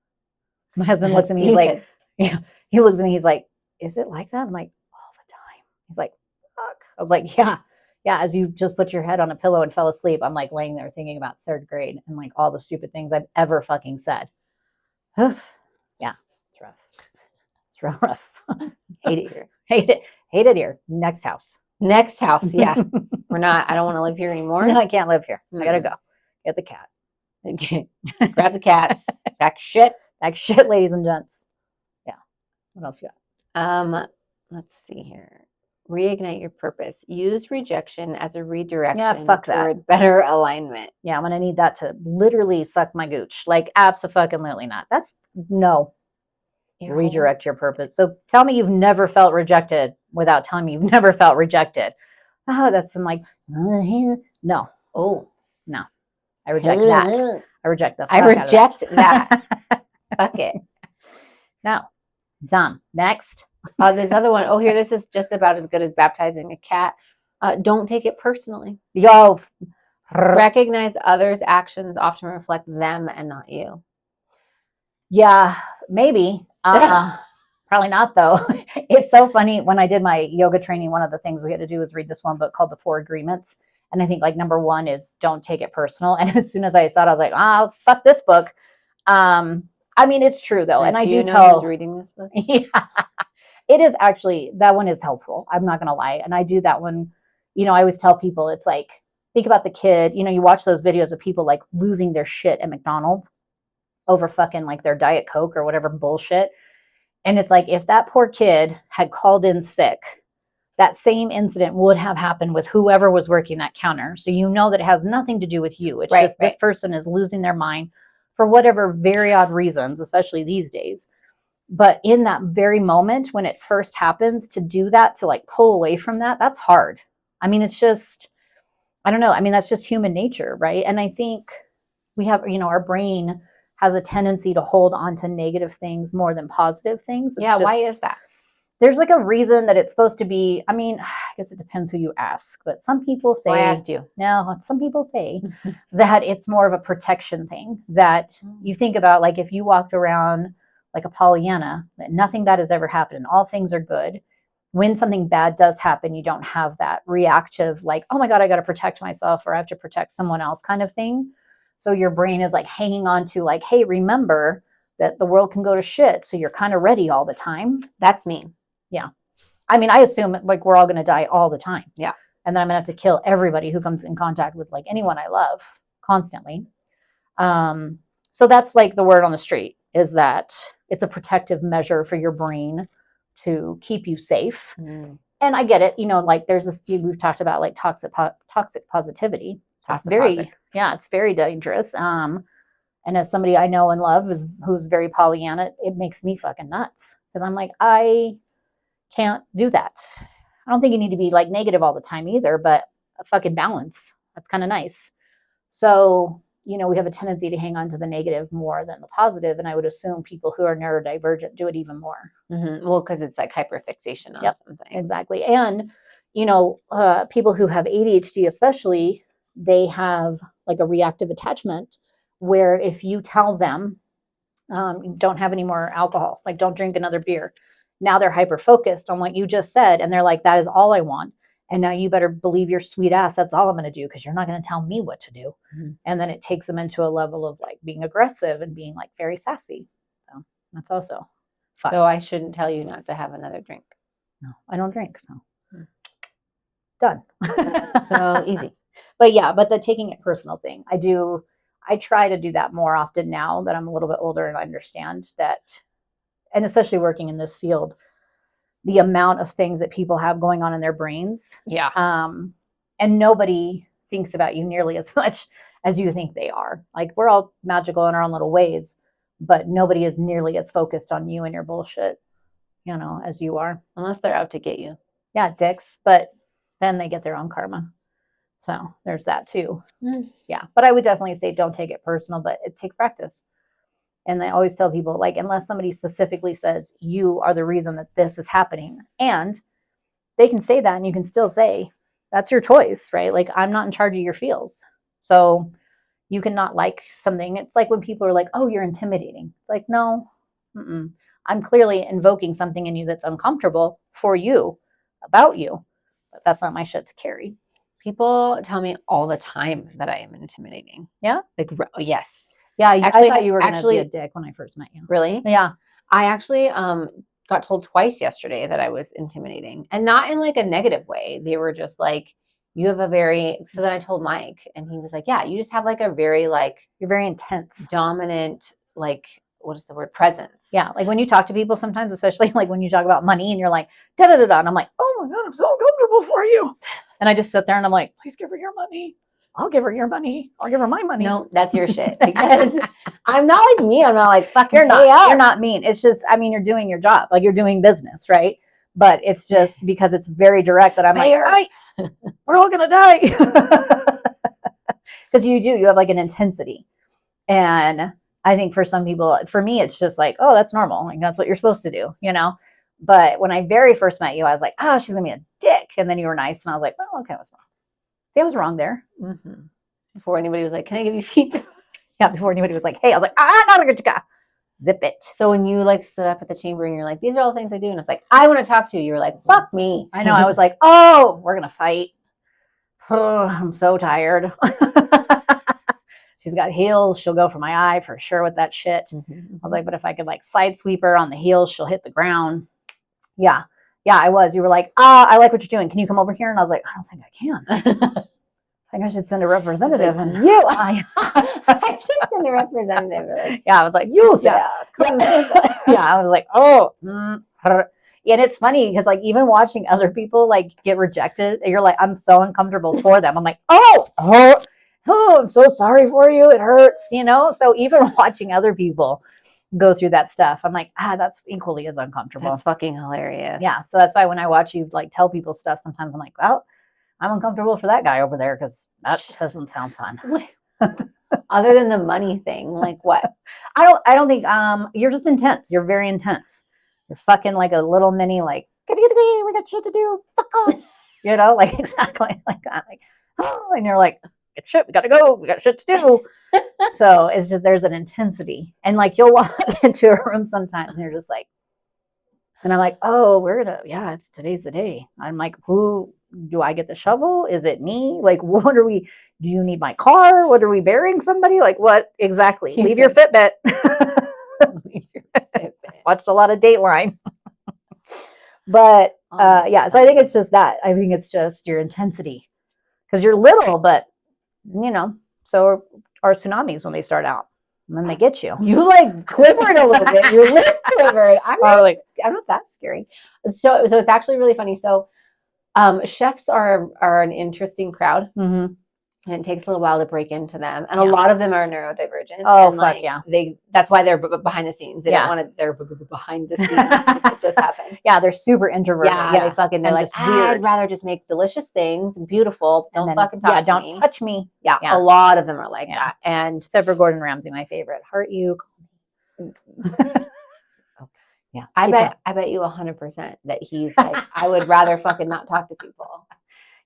My husband looks at me. He's like, yeah. He looks at me. He's like, is it like that? I'm like, all the time. He's like, fuck. I was like, yeah. Yeah, as you just put your head on a pillow and fell asleep, I'm like laying there thinking about third grade and like all the stupid things I've ever fucking said. Yeah, it's rough. It's real rough. Hate it here. Hate it here. Next house. Yeah. I don't want to live here anymore. No, I can't live here. I gotta go. Get the cat. Okay. Grab the cats. Back shit, ladies and gents. Yeah. What else you got? Let's see here. Reignite your purpose. Use rejection as a redirection toward better alignment. Yeah, I'm gonna need that to literally suck my gooch. Like abso-fucking-lutely not. That's no. Redirect your purpose. So tell me you've never felt rejected without telling me you've never felt rejected. Oh, that's some like no. Oh no. I reject that. I reject that. I reject that. Fuck it. No. Dumb. Next. This other one. Oh, here, this is just about as good as baptizing a cat. Don't take it personally. Yo. Recognize others' actions often reflect them and not you. Yeah, maybe. Probably not, though. It's so funny. When I did my yoga training, one of the things we had to do was read this one book called The Four Agreements. And I think like number one is don't take it personal. And as soon as I saw it, I was like, fuck this book. I I mean, it's true though. And I do do you know tell who's reading this book? yeah, it is actually, that one is helpful. I'm not going to lie. And I do that one. I always tell people, it's like, think about the kid, you watch those videos of people like losing their shit at McDonald's over fucking like their Diet Coke or whatever bullshit. And it's like, if that poor kid had called in sick, that same incident would have happened with whoever was working that counter. So that it has nothing to do with you. It's just this person is losing their mind for whatever very odd reasons, especially these days. But in that very moment when it first happens, to do that, to like pull away from that, that's hard. I mean, it's just, I don't know. I mean, that's just human nature, right? And I think we have, our brain has a tendency to hold on to negative things more than positive things. Yeah, why is that? There's like a reason that it's supposed to be. I mean, I guess it depends who you ask, but some people say, I asked you. No, some people say that it's more of a protection thing, that you think about, like, if you walked around like a Pollyanna, that nothing bad has ever happened, all things are good. When something bad does happen, you don't have that reactive, like, oh my God, I got to protect myself, or I have to protect someone else kind of thing. So your brain is like hanging on to, like, hey, remember that the world can go to shit. So you're kind of ready all the time. That's me. Yeah. I mean, I assume like we're all going to die all the time. Yeah. And then I'm going to have to kill everybody who comes in contact with like anyone I love constantly. So that's like the word on the street, is that it's a protective measure for your brain to keep you safe. And I get it. Like there's this, we've talked about like toxic positivity. It's very dangerous. And as somebody I know and love who's very Pollyanna, it makes me fucking nuts, because I'm like, I can't do that. I don't think you need to be like negative all the time either, but a fucking balance. That's kind of nice. So, we have a tendency to hang on to the negative more than the positive. And I would assume people who are neurodivergent do it even more. Well, because it's like hyperfixation on something. Exactly. And, people who have ADHD especially, they have like a reactive attachment where if you tell them, don't have any more alcohol, like don't drink another beer, now they're hyper focused on what you just said. And they're like, that is all I want. And now you better believe your sweet ass, that's all I'm going to do, because you're not going to tell me what to do. And then it takes them into a level of like being aggressive and being like very sassy. So that's also fun. So I shouldn't tell you not to have another drink. No, I don't drink. So done. So easy. But the taking it personal thing, I try to do that more often now that I'm a little bit older and I understand that, and especially working in this field, the amount of things that people have going on in their brains. Yeah. And nobody thinks about you nearly as much as you think they are. Like, we're all magical in our own little ways, but nobody is nearly as focused on you and your bullshit, as you are. Unless they're out to get you. Yeah, dicks. But then they get their own karma. So there's that too. Yeah. But I would definitely say don't take it personal, but it takes practice. And I always tell people, like, unless somebody specifically says you are the reason that this is happening, and they can say that, and you can still say, that's your choice, right? Like, I'm not in charge of your feels. So you cannot like something. It's like when people are like, oh, you're intimidating. It's like, no, I'm clearly invoking something in you that's uncomfortable for you, about you, but that's not my shit to carry. People tell me all the time that I am intimidating. Yeah? Like, yes. Yeah, I thought you were going to be a dick when I first met you. Really? Yeah. I actually got told twice yesterday that I was intimidating, and not in like a negative way. They were just like, you have a very, so then I told Mike, and he was like, yeah, you just have like a very like, you're very intense, dominant, like, what is the word? Presence. Yeah. Like when you talk to people sometimes, especially like when you talk about money and you're like, da da da da. And I'm like, oh my God, I'm so uncomfortable for you. And I just sit there and I'm like, please give her your money. I'll give her your money. I'll give her my money. No, that's your shit. Because I'm not like mean. I'm not like, fuck, you're not mean. It's just, I mean, you're doing your job. Like, you're doing business, right? But it's just because it's very direct that I'm like, we're all going to die. Because you have like an intensity. And I think for some people, for me, it's just like, oh, that's normal. Like, that's what you're supposed to do, But when I very first met you, I was like, oh, she's going to be a dick. And then you were nice. And I was like, oh, okay, I was wrong. See, I was wrong there. Before anybody was like, can I give you feedback? Yeah, before anybody was like, hey, I was like, not a good guy. Zip it. So when you like stood up at the chamber and you're like, these are all the things I do. And it's like, I want to talk to you. You were like, fuck me. I know. I was like, oh, we're going to fight. Oh, I'm so tired. She's got heels. She'll go for my eye for sure with that shit. Mm-hmm. I was like, but if I could like side sweep her on the heels, she'll hit the ground. Yeah. Yeah, I was. You were like, I like what you're doing. Can you come over here? And I was like, I don't think I can. I think I should send a representative. Like, and you. I should send a representative. Like, yeah, I was like, you. yeah. Yeah, I was like, oh. And it's funny because like even watching other people like get rejected, you're like, I'm so uncomfortable for them. I'm like, oh, I'm so sorry for you. It hurts, you know? So even watching other people go through that stuff, I'm like, that's equally as uncomfortable. That's fucking hilarious. Yeah. So that's why when I watch you like tell people stuff, sometimes I'm like, well, I'm uncomfortable for that guy over there because that doesn't sound fun. Other than the money thing, like what? I don't think you're just intense. You're very intense. You're fucking like a little mini like we got shit to do. Fuck off. You know, like exactly like that. Like, oh, and you're like, get shit, we gotta go, we got shit to do. So it's just there's an intensity. And like you'll walk into a room sometimes and you're just like, and I'm like, oh, it's today's the day. I'm like, who do I get the shovel? Is it me? Like, what are we? Do you need my car? What are we burying somebody? Like, what exactly? Leave your Fitbit. Watched a lot of Dateline. But yeah, so I think it's just that. I think it's just your intensity because you're little, but you know, so are tsunamis when they start out. And then they get you. You like quivered a little bit. Your lip quivered. I'm not that scary. So it's actually really funny. So chefs are an interesting crowd. Mm-hmm. And it takes a little while to break into them. And a lot of them are neurodivergent. Oh, and fuck yeah. That's why they're behind the scenes. They don't want to, they're behind the scenes. It just happened. Yeah, they're super introverted. Yeah, they're like, I'd rather just make delicious things and beautiful. Don't fucking talk to me. Don't touch me. Yeah, a lot of them are like that. And except for Gordon Ramsay, my favorite. Heart you. Yeah. I bet you 100% that he's like, I would rather fucking not talk to people.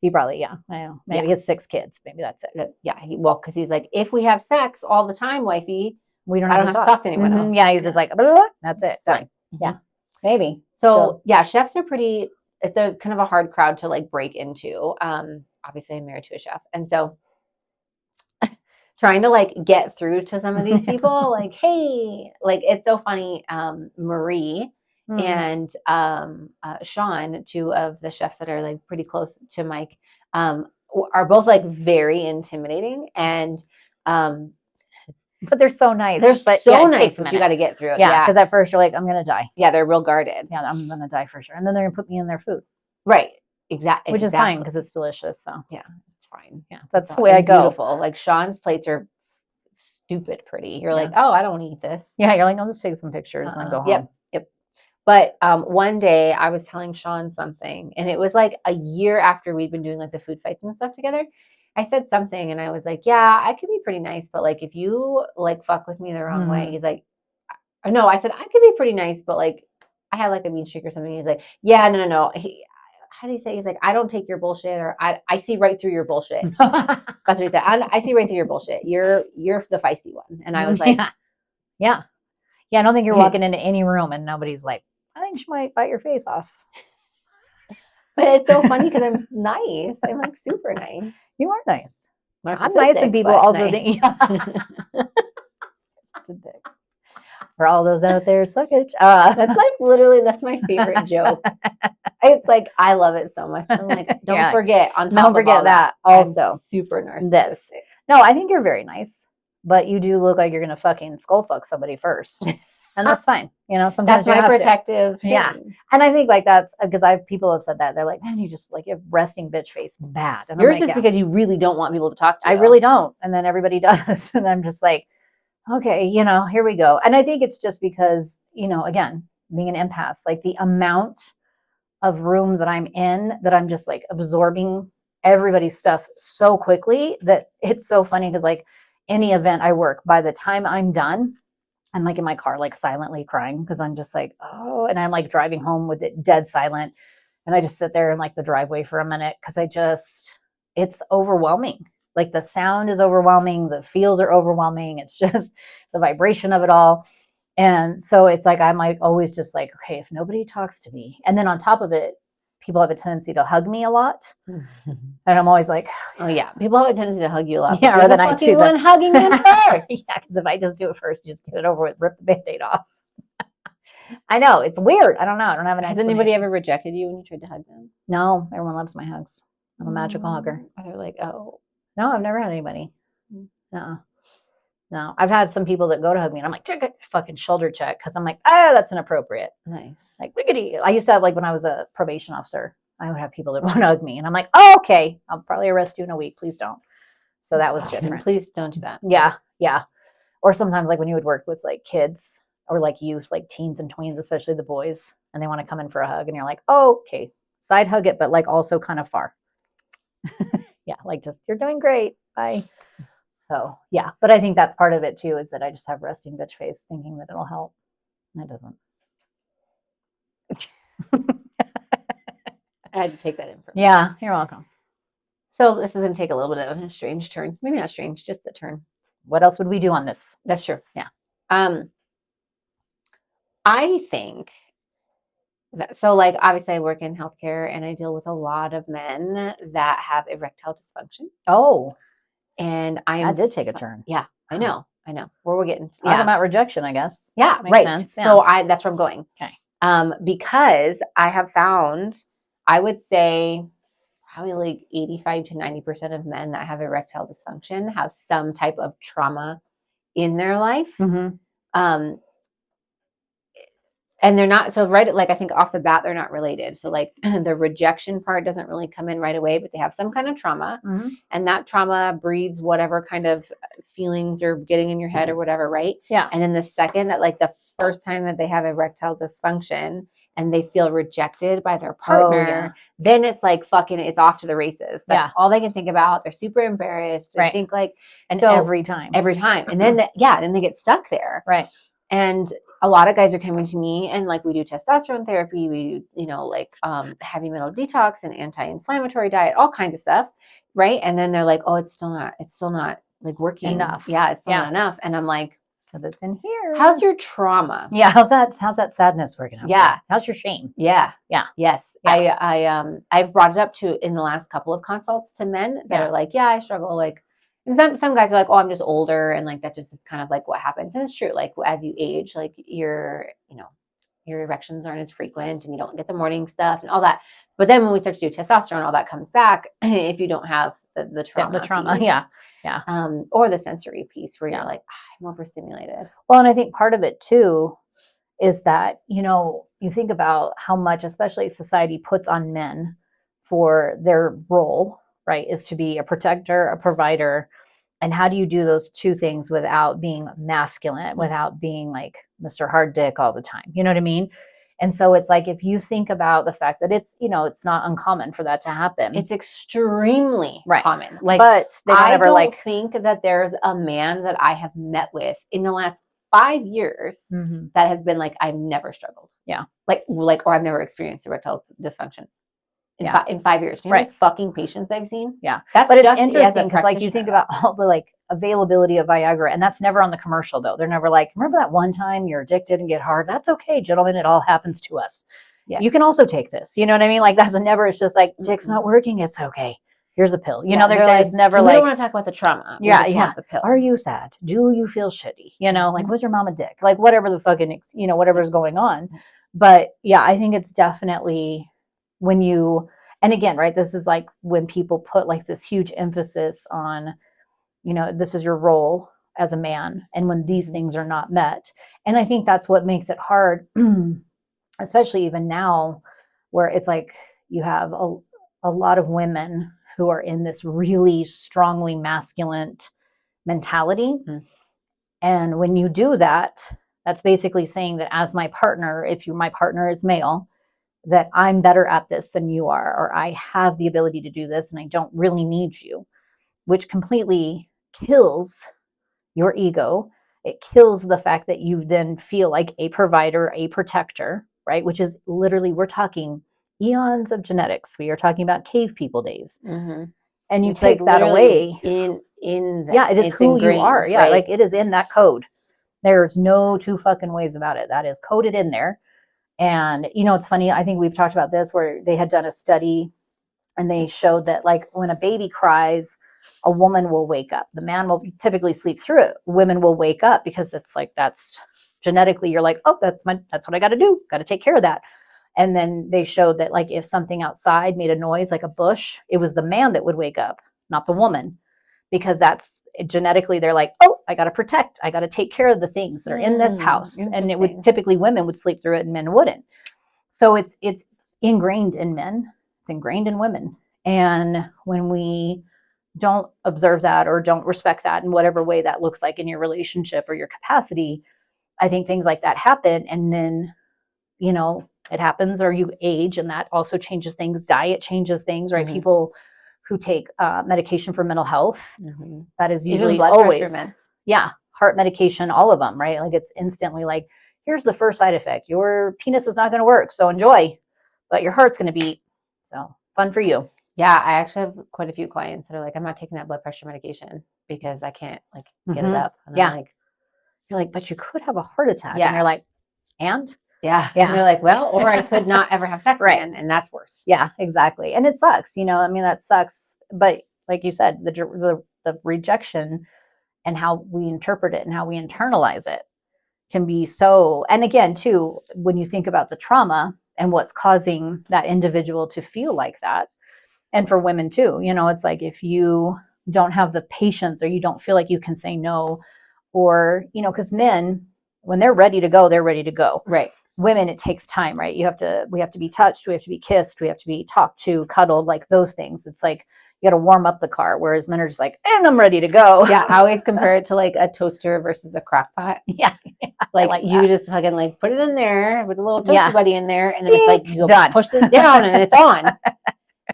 He probably, I know. Maybe he has 6 kids. Maybe that's it. Yeah. Because he's like, if we have sex all the time, wifey, I don't have to talk to anyone else. Yeah, he's just like, blah, blah, blah. That's it. Done. Yeah, maybe. So yeah, chefs are it's a kind of a hard crowd to like break into. Obviously I'm married to a chef. And so trying to like get through to some of these people, like, hey, like it's so funny. Marie and Sean, 2 of the chefs that are like pretty close to Mike, are both like very intimidating and but they're so nice. They're so nice, but you got to get through it. Yeah, because at first you're like, I'm gonna die. Yeah, they're real guarded. Yeah, I'm gonna die for sure. And then they're gonna put me in their food. Right. Exactly. Which is fine because it's delicious. So yeah, it's fine. Yeah, that's the way I go. Beautiful. Like Sean's plates are stupid pretty. You're like, oh, I don't want to eat this. Yeah, you're like, I'll just take some pictures and go home. Yep. But one day I was telling Sean something, and it was like a year after we'd been doing like the food fights and stuff together. I said something, and I was like, yeah, I could be pretty nice, but like if you like fuck with me the wrong way, he's like, no, I said I could be pretty nice, but like I had like a mean streak or something. He's like, yeah, no. How do you say? He's like, I don't take your bullshit, or I see right through your bullshit. That's what he said. I see right through your bullshit. You're the feisty one. And I was like, yeah. I don't think you're walking into any room and nobody's like, I think she might bite your face off. But it's so funny because I'm nice. I'm like super nice. You are nice. I'm nice, and people also think. For all those out there, suck it. That's like literally, that's my favorite joke. It's like, I love it so much. I'm like, don't forget. Don't forget that. Also, super narcissistic. No, I think you're very nice, but you do look like you're gonna fucking skull fuck somebody first. And that's fine. You know, sometimes that's my protective thing. Yeah. And I think like that's because people have said that. They're like, man, you just like you have resting bitch face bad. And yours is because you really don't want people to talk to you. I really don't. And then everybody does. And I'm just like, okay, here we go. And I think it's just because, again, being an empath, like the amount of rooms that I'm in that I'm just like absorbing everybody's stuff so quickly that it's so funny because like any event I work, by the time I'm done, I'm like in my car, like silently crying because I'm just like, oh, and I'm like driving home with it dead silent. And I just sit there in like the driveway for a minute because it's overwhelming. Like the sound is overwhelming. The feels are overwhelming. It's just the vibration of it all. And so it's like, I'm like always just like, okay, if nobody talks to me. And then on top of it, people have a tendency to hug me a lot. And I'm always like, oh yeah, people have a tendency to hug you a lot. Yeah, or then I do one hugging them first. Yeah, because if I just do it first, you just get it over with, rip the Band-Aid off. I know, it's weird. I don't know. I don't have an Has anybody ever rejected you when you tried to hug them? No, everyone loves my hugs. I'm a magical hugger. They're like, oh. No, I've never had anybody. No. No, I've had some people that go to hug me and I'm like, check it, fucking shoulder check. Cause I'm like, that's inappropriate. Nice. Like, wiggity. I used to have, like, when I was a probation officer, I would have people that want to hug me. And I'm like, oh, okay, I'll probably arrest you in a week. Please don't. So that was different. Please don't do that. Yeah. Yeah. Or sometimes, like, when you would work with, like, kids or, like, youth, like teens and tweens, especially the boys, and they want to come in for a hug and you're like, oh, okay, side hug it, but like also kind of far. Yeah. Like, just, you're doing great. Bye. So yeah, but I think that's part of it too, is that I just have resting bitch face thinking that it'll help. And it doesn't. I had to take that in from Yeah, you're welcome. So this is going to take a little bit of a strange turn. Maybe not strange, just a turn. What else would we do on this? That's true. Yeah. I think that, so like, obviously I work in healthcare and I deal with a lot of men that have erectile dysfunction. Oh. And I did take a turn. Yeah, I know. Where we're getting talking about rejection, I guess. Yeah, makes right. Sense. Yeah. So that's where I'm going. Okay. Because I have found, I would say probably like 85 to 90% of men that have erectile dysfunction have some type of trauma in their life. Mm-hmm. And they're not, so right, like I think off the bat, they're not related. So like the rejection part doesn't really come in right away, but they have some kind of trauma. Mm-hmm. And that trauma breeds whatever kind of feelings are getting in your head or whatever, right? Yeah. And then the second that, like the first time that they have erectile dysfunction and they feel rejected by their partner, then it's like fucking, it's off to the races. That's all they can think about. They're super embarrassed. They think like, and so, every time. And then, then they get stuck there. Right. And a lot of guys are coming to me and like we do testosterone therapy, we do, like heavy metal detox and anti-inflammatory diet, all kinds of stuff, right? And then they're like, oh, it's still not like working enough. Yeah, it's still not enough. And I'm like, because it's in here. How's your trauma? Yeah, how's that sadness working out? Yeah. How's your shame? Yeah. Yes. Yeah. I've brought it up to in the last couple of consults to men that are like, I struggle, like. Some guys are like, oh, I'm just older. And like, that just is kind of like what happens. And it's true. Like as you age, like your erections aren't as frequent and you don't get the morning stuff and all that. But then when we start to do testosterone, all that comes back if you don't have the trauma. The trauma. Piece. Yeah. Or the sensory piece where you're like, I'm overstimulated. Well, and I think part of it too is that, you think about how much, especially society puts on men for their role, right, is to be a protector, a provider. And how do you do those two things without being masculine, without being like Mr. Hard Dick all the time? You know what I mean? And so it's like, if you think about the fact that it's, it's not uncommon for that to happen. It's extremely common. Like, but they don't ever don't think that there's a man that I have met with in the last 5 years that has been like, I've never struggled. Yeah. Like, or I've never experienced erectile dysfunction. In 5 years. Do you know how many fucking patients I've seen? Yeah. That's but just it's interesting because like you think about all the like availability of Viagra, and that's never on the commercial though. They're never like, remember that one time you're addicted and get hard? That's okay, gentlemen. It all happens to us. Yeah. You can also take this. You know what I mean? Like that's never, it's just like, dick's not working. It's okay. Here's a pill. There's like, never so like. We don't want to talk about the trauma. We just want the pill. Are you sad? Do you feel shitty? Like, was your mom a dick? Like whatever the fucking, whatever's going on. But yeah, I think it's definitely when you, and again, right, this is like when people put like this huge emphasis on, this is your role as a man. And when these things are not met. And I think that's what makes it hard, especially even now where it's like you have a lot of women who are in this really strongly masculine mentality. And when you do that, that's basically saying that as my partner, if my partner is male, that I'm better at this than you are, or I have the ability to do this and I don't really need you, which completely kills your ego. It kills the fact that you then feel like a provider, a protector, right? Which is literally, we're talking eons of genetics. We are talking about cave people days. And you take that away. In that. Yeah, it is who you are. Yeah, like it is in that code. There's no two fucking ways about it. That is coded in there. And, it's funny. I think we've talked about this where they had done a study and they showed that like when a baby cries, a woman will wake up. The man will typically sleep through it. Women will wake up because it's like, that's genetically, you're like, oh, that's what I got to do. Got to take care of that. And then they showed that like if something outside made a noise like a bush, it was the man that would wake up, not the woman, because that's genetically they're like, oh, I got to protect, I got to take care of the things that are in this house. And it would typically women would sleep through it and men wouldn't. So it's ingrained in men, it's ingrained in women. And when we don't observe that or don't respect that in whatever way that looks like in your relationship or your capacity, I think things like that happen. And then, it happens, or you age, and that also changes things. Diet changes things, right? Mhm. People who take medication for mental health, that is Even usually blood always, pressure meds. yeah, heart medication, all of them, right? Like it's instantly like, here's the first side effect. Your penis is not going to work, so enjoy, but your heart's going to beat. So fun for you. Yeah, I actually have quite a few clients that are like, I'm not taking that blood pressure medication because I can't like get it up. And Yeah. I'm like, You're like, but you could have a heart attack. Yeah. And you're like, and? yeah. Yeah. And they're like, well, or I could not ever have sex Right. again, and that's worse. Yeah, exactly. And it sucks, I mean, that sucks. But like you said, the rejection and how we interpret it and how we internalize it can be so. And again, too, when you think about the trauma and what's causing that individual to feel like that, and for women too, it's like if you don't have the patience or you don't feel like you can say no, or, because men, when they're ready to go, they're ready to go. Right. Women, it takes time, right? We have to be touched, we have to be kissed, we have to be talked to, cuddled, like those things. It's like you got to warm up the car, whereas men are just like, and I'm ready to go. Yeah, I always compare it to like a toaster versus a crock pot. Yeah. Like you just fucking like put it in there with a little toasty Yeah. buddy in there, and then it's like you Done. push this down and it's on.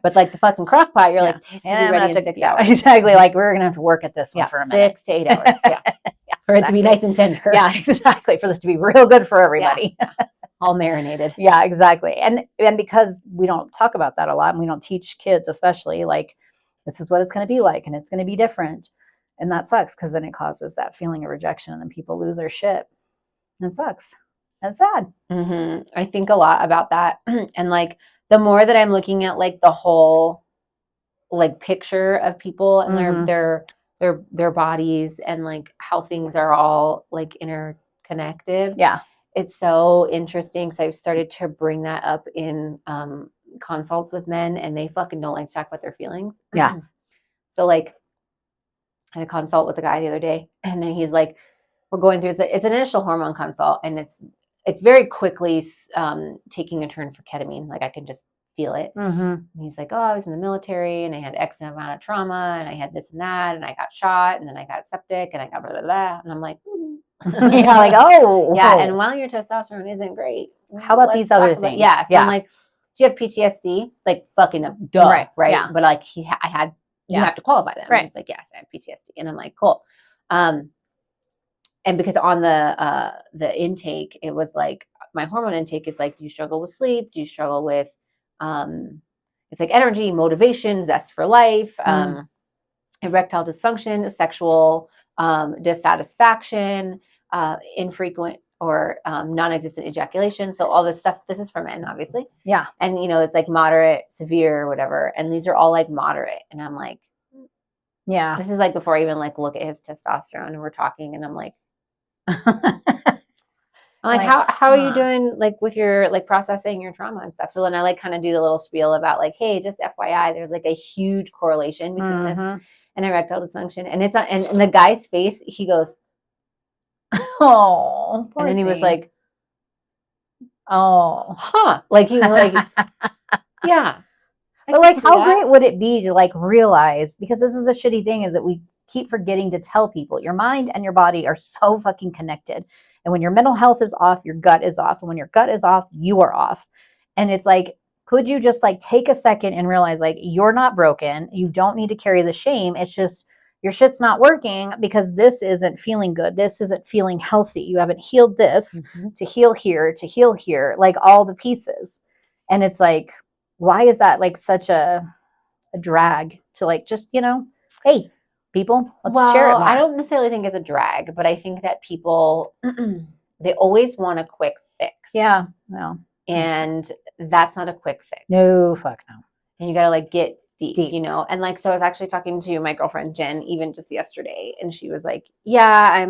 But like the fucking crock pot, you're Yeah. like, this will be ready in 6 hours. Exactly. Like we're gonna have to work at this one for a minute. 6 to 8 hours. Yeah. For it to be nice and tender. Yeah, exactly. For this to be real good for everybody. Yeah. All marinated. Yeah, exactly. And because we don't talk about that a lot, and we don't teach kids, especially, like this is what it's going to be like, and it's going to be different, and that sucks because then it causes that feeling of rejection, and then people lose their shit. And it sucks. That's sad. I think a lot about that, and like the more that I'm looking at like the whole like picture of people and their bodies and like how things are all like interconnected. Yeah. It's so interesting. So I've started to bring that up in consults with men, and they fucking don't like to talk about their feelings. Yeah. So like I had a consult with a guy the other day, and then he's like, we're going through, it's an initial hormone consult, and it's very quickly taking a turn for ketamine. Like I can just feel it. And he's like, oh, I was in the military and I had X amount of trauma and I had this and that and I got shot and then I got septic and I got blah, blah, blah. And I'm like, yeah, like, oh. Yeah. And while your testosterone isn't great, how about these other things? Yeah. So I'm like, do you have PTSD? Like fucking duh. Right. Yeah. But like you have to qualify them. Right. He's like, yes, I have PTSD. And I'm like, cool. And because on the intake, it was like, my hormone intake is like, do you struggle with sleep? Do you struggle with, it's like energy, motivation, zest for life, erectile dysfunction, sexual dissatisfaction, infrequent or non-existent ejaculation. So all this stuff, this is for men, obviously. Yeah. And, it's like moderate, severe, whatever. And these are all like moderate. And I'm like, yeah, this is like before I even like look at his testosterone and we're talking and I'm like, how are you doing like with your like processing your trauma and stuff? So then I like kind of do the little spiel about like, hey, just FYI, there's like a huge correlation between this and erectile dysfunction. And it's not, and the guy's face, he goes, oh, and then he was like, oh, huh. Like he was like, yeah. But like, how great would it be to like realize, because this is the shitty thing, is that we keep forgetting to tell people your mind and your body are so fucking connected. And when your mental health is off, your gut is off. And when your gut is off, you are off. And it's like, could you just like take a second and realize like you're not broken. You don't need to carry the shame. It's just your shit's not working because this isn't feeling good. This isn't feeling healthy. You haven't healed this to heal here, like all the pieces. And it's like, why is that like such a drag to like just, hey, people, let's share it more. I don't necessarily think it's a drag, but I think that people, they always want a quick fix. Yeah, no. And that's not a quick fix. No, fuck no. And you got to like get deep, Deep. you know? And like, so I was actually talking to my girlfriend, Jen, even just yesterday. And she was like, yeah,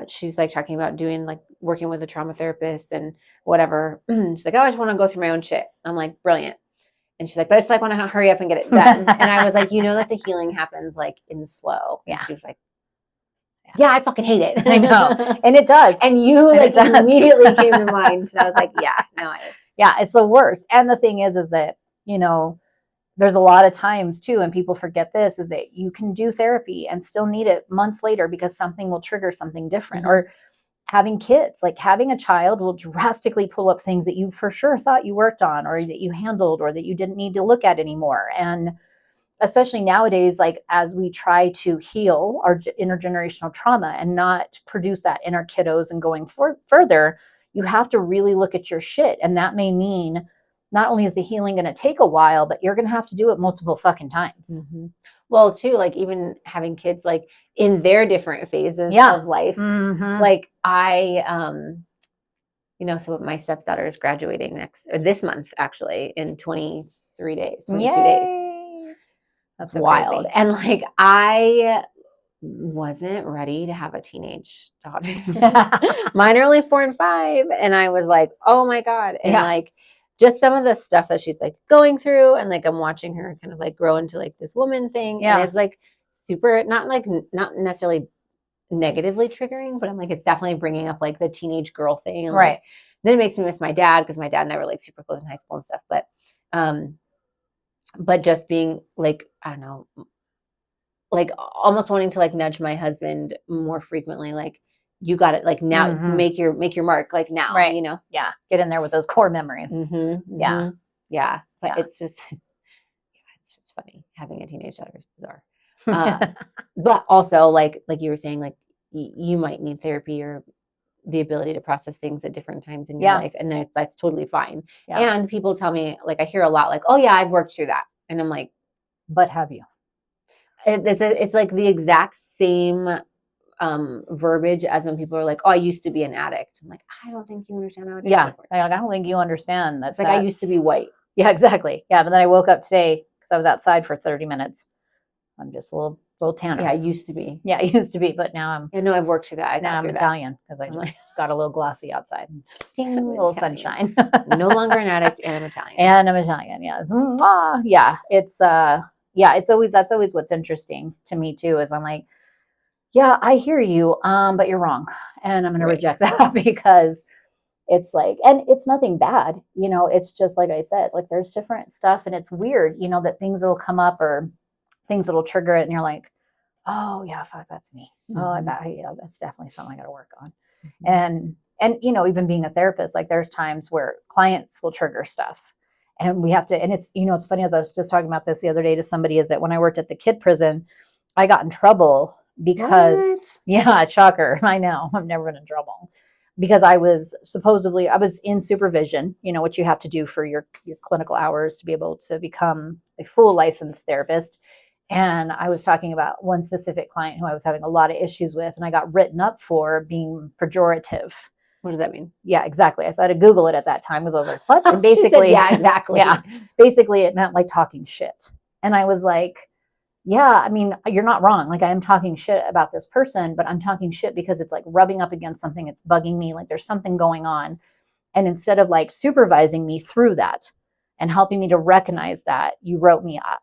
she's like talking about doing like working with a trauma therapist and whatever. She's like, oh, I just want to go through my own shit. I'm like, brilliant. And she's like, but I just like want to hurry up and get it done. And I was like, you know that the healing happens like in slow. And Yeah. she was like, yeah, I fucking hate it. I know. And it does. And you And like it does. immediately came to mind. Because I was like, yeah, no, yeah, it's the worst. And the thing is that, you know, there's a lot of times too, and people forget this, is that you can do therapy and still need it months later because something will trigger something different. Or having kids, like having a child will drastically pull up things that you for sure thought you worked on or that you handled or that you didn't need to look at anymore. And especially nowadays, like as we try to heal our intergenerational trauma and not produce that in our kiddos and going further, you have to really look at your shit. And that may mean not only is the healing going to take a while, but you're going to have to do it multiple fucking times. Well, too, like even having kids like in their different phases of life. Like you know, so my stepdaughter is graduating this month, actually, in 23 days, 22 days. That's so wild. crazy. And like, I wasn't ready to have a teenage daughter. Mine are only 4 and 5. And I was like, oh my God. And like, just some of the stuff that she's like going through. And like, I'm watching her kind of like grow into like this woman thing. And it's like super, not necessarily negatively triggering, but I'm like, it's definitely bringing up like the teenage girl thing. And like, then it makes me miss my dad because my dad and I were like super close in high school and stuff. But just being like, I don't know, like almost wanting to like nudge my husband more frequently, like you got it, like now make your mark, like now, you know? Yeah. Get in there with those core memories. Yeah. Yeah. But it's just, it's just funny. Having a teenage daughter is bizarre. But also like you were saying, like you might need therapy or the ability to process things at different times in your life. And that's totally fine. And people tell me, like, I hear a lot like, oh yeah, I've worked through that. And I'm like, but have you? It's like the exact same verbiage as when people are like, oh, I used to be an addict. I'm like, I don't think you understand how it is. Yeah. I don't think you understand. It's like, I used to be white. Yeah, exactly. Yeah. But then I woke up today because I was outside for 30 minutes. I'm just a little tanner. Yeah, I used to be. Yeah, I used to be, but now I'm. Yeah, no, I've worked through that. Now I'm Italian because I just got a little glossy outside. Ding, a little sunshine. No longer an addict, and I'm Italian. And I'm Italian. Yes. Yeah. It's that's always what's interesting to me too. Is I'm like, yeah, I hear you, but you're wrong, and I'm going to reject that because it's like, and it's nothing bad, you know. It's just like I said, like there's different stuff, and it's weird, you know, that things will come up or things that'll trigger it, and you're like, oh yeah, fuck, that's me. Oh, I bet, that's definitely something I got to work on. And you know, even being a therapist, like there's times where clients will trigger stuff, and we have to. And it's, you know, it's funny, as I was just talking about this the other day to somebody, is that when I worked at the kid prison, I got in trouble because shocker, I know, I've never been in trouble because I was in supervision, you know, what you have to do for your clinical hours to be able to become a full licensed therapist. And I was talking about one specific client who I was having a lot of issues with, and I got written up for being pejorative. What does that mean? Yeah, exactly. I had to Google it at that time because I was like, what? And basically, yeah, exactly. Yeah, basically it meant like talking shit. And I was like, yeah, I mean, you're not wrong. Like I am talking shit about this person, but I'm talking shit because it's like rubbing up against something. It's bugging me. Like there's something going on. And instead of like supervising me through that and helping me to recognize that, you wrote me up.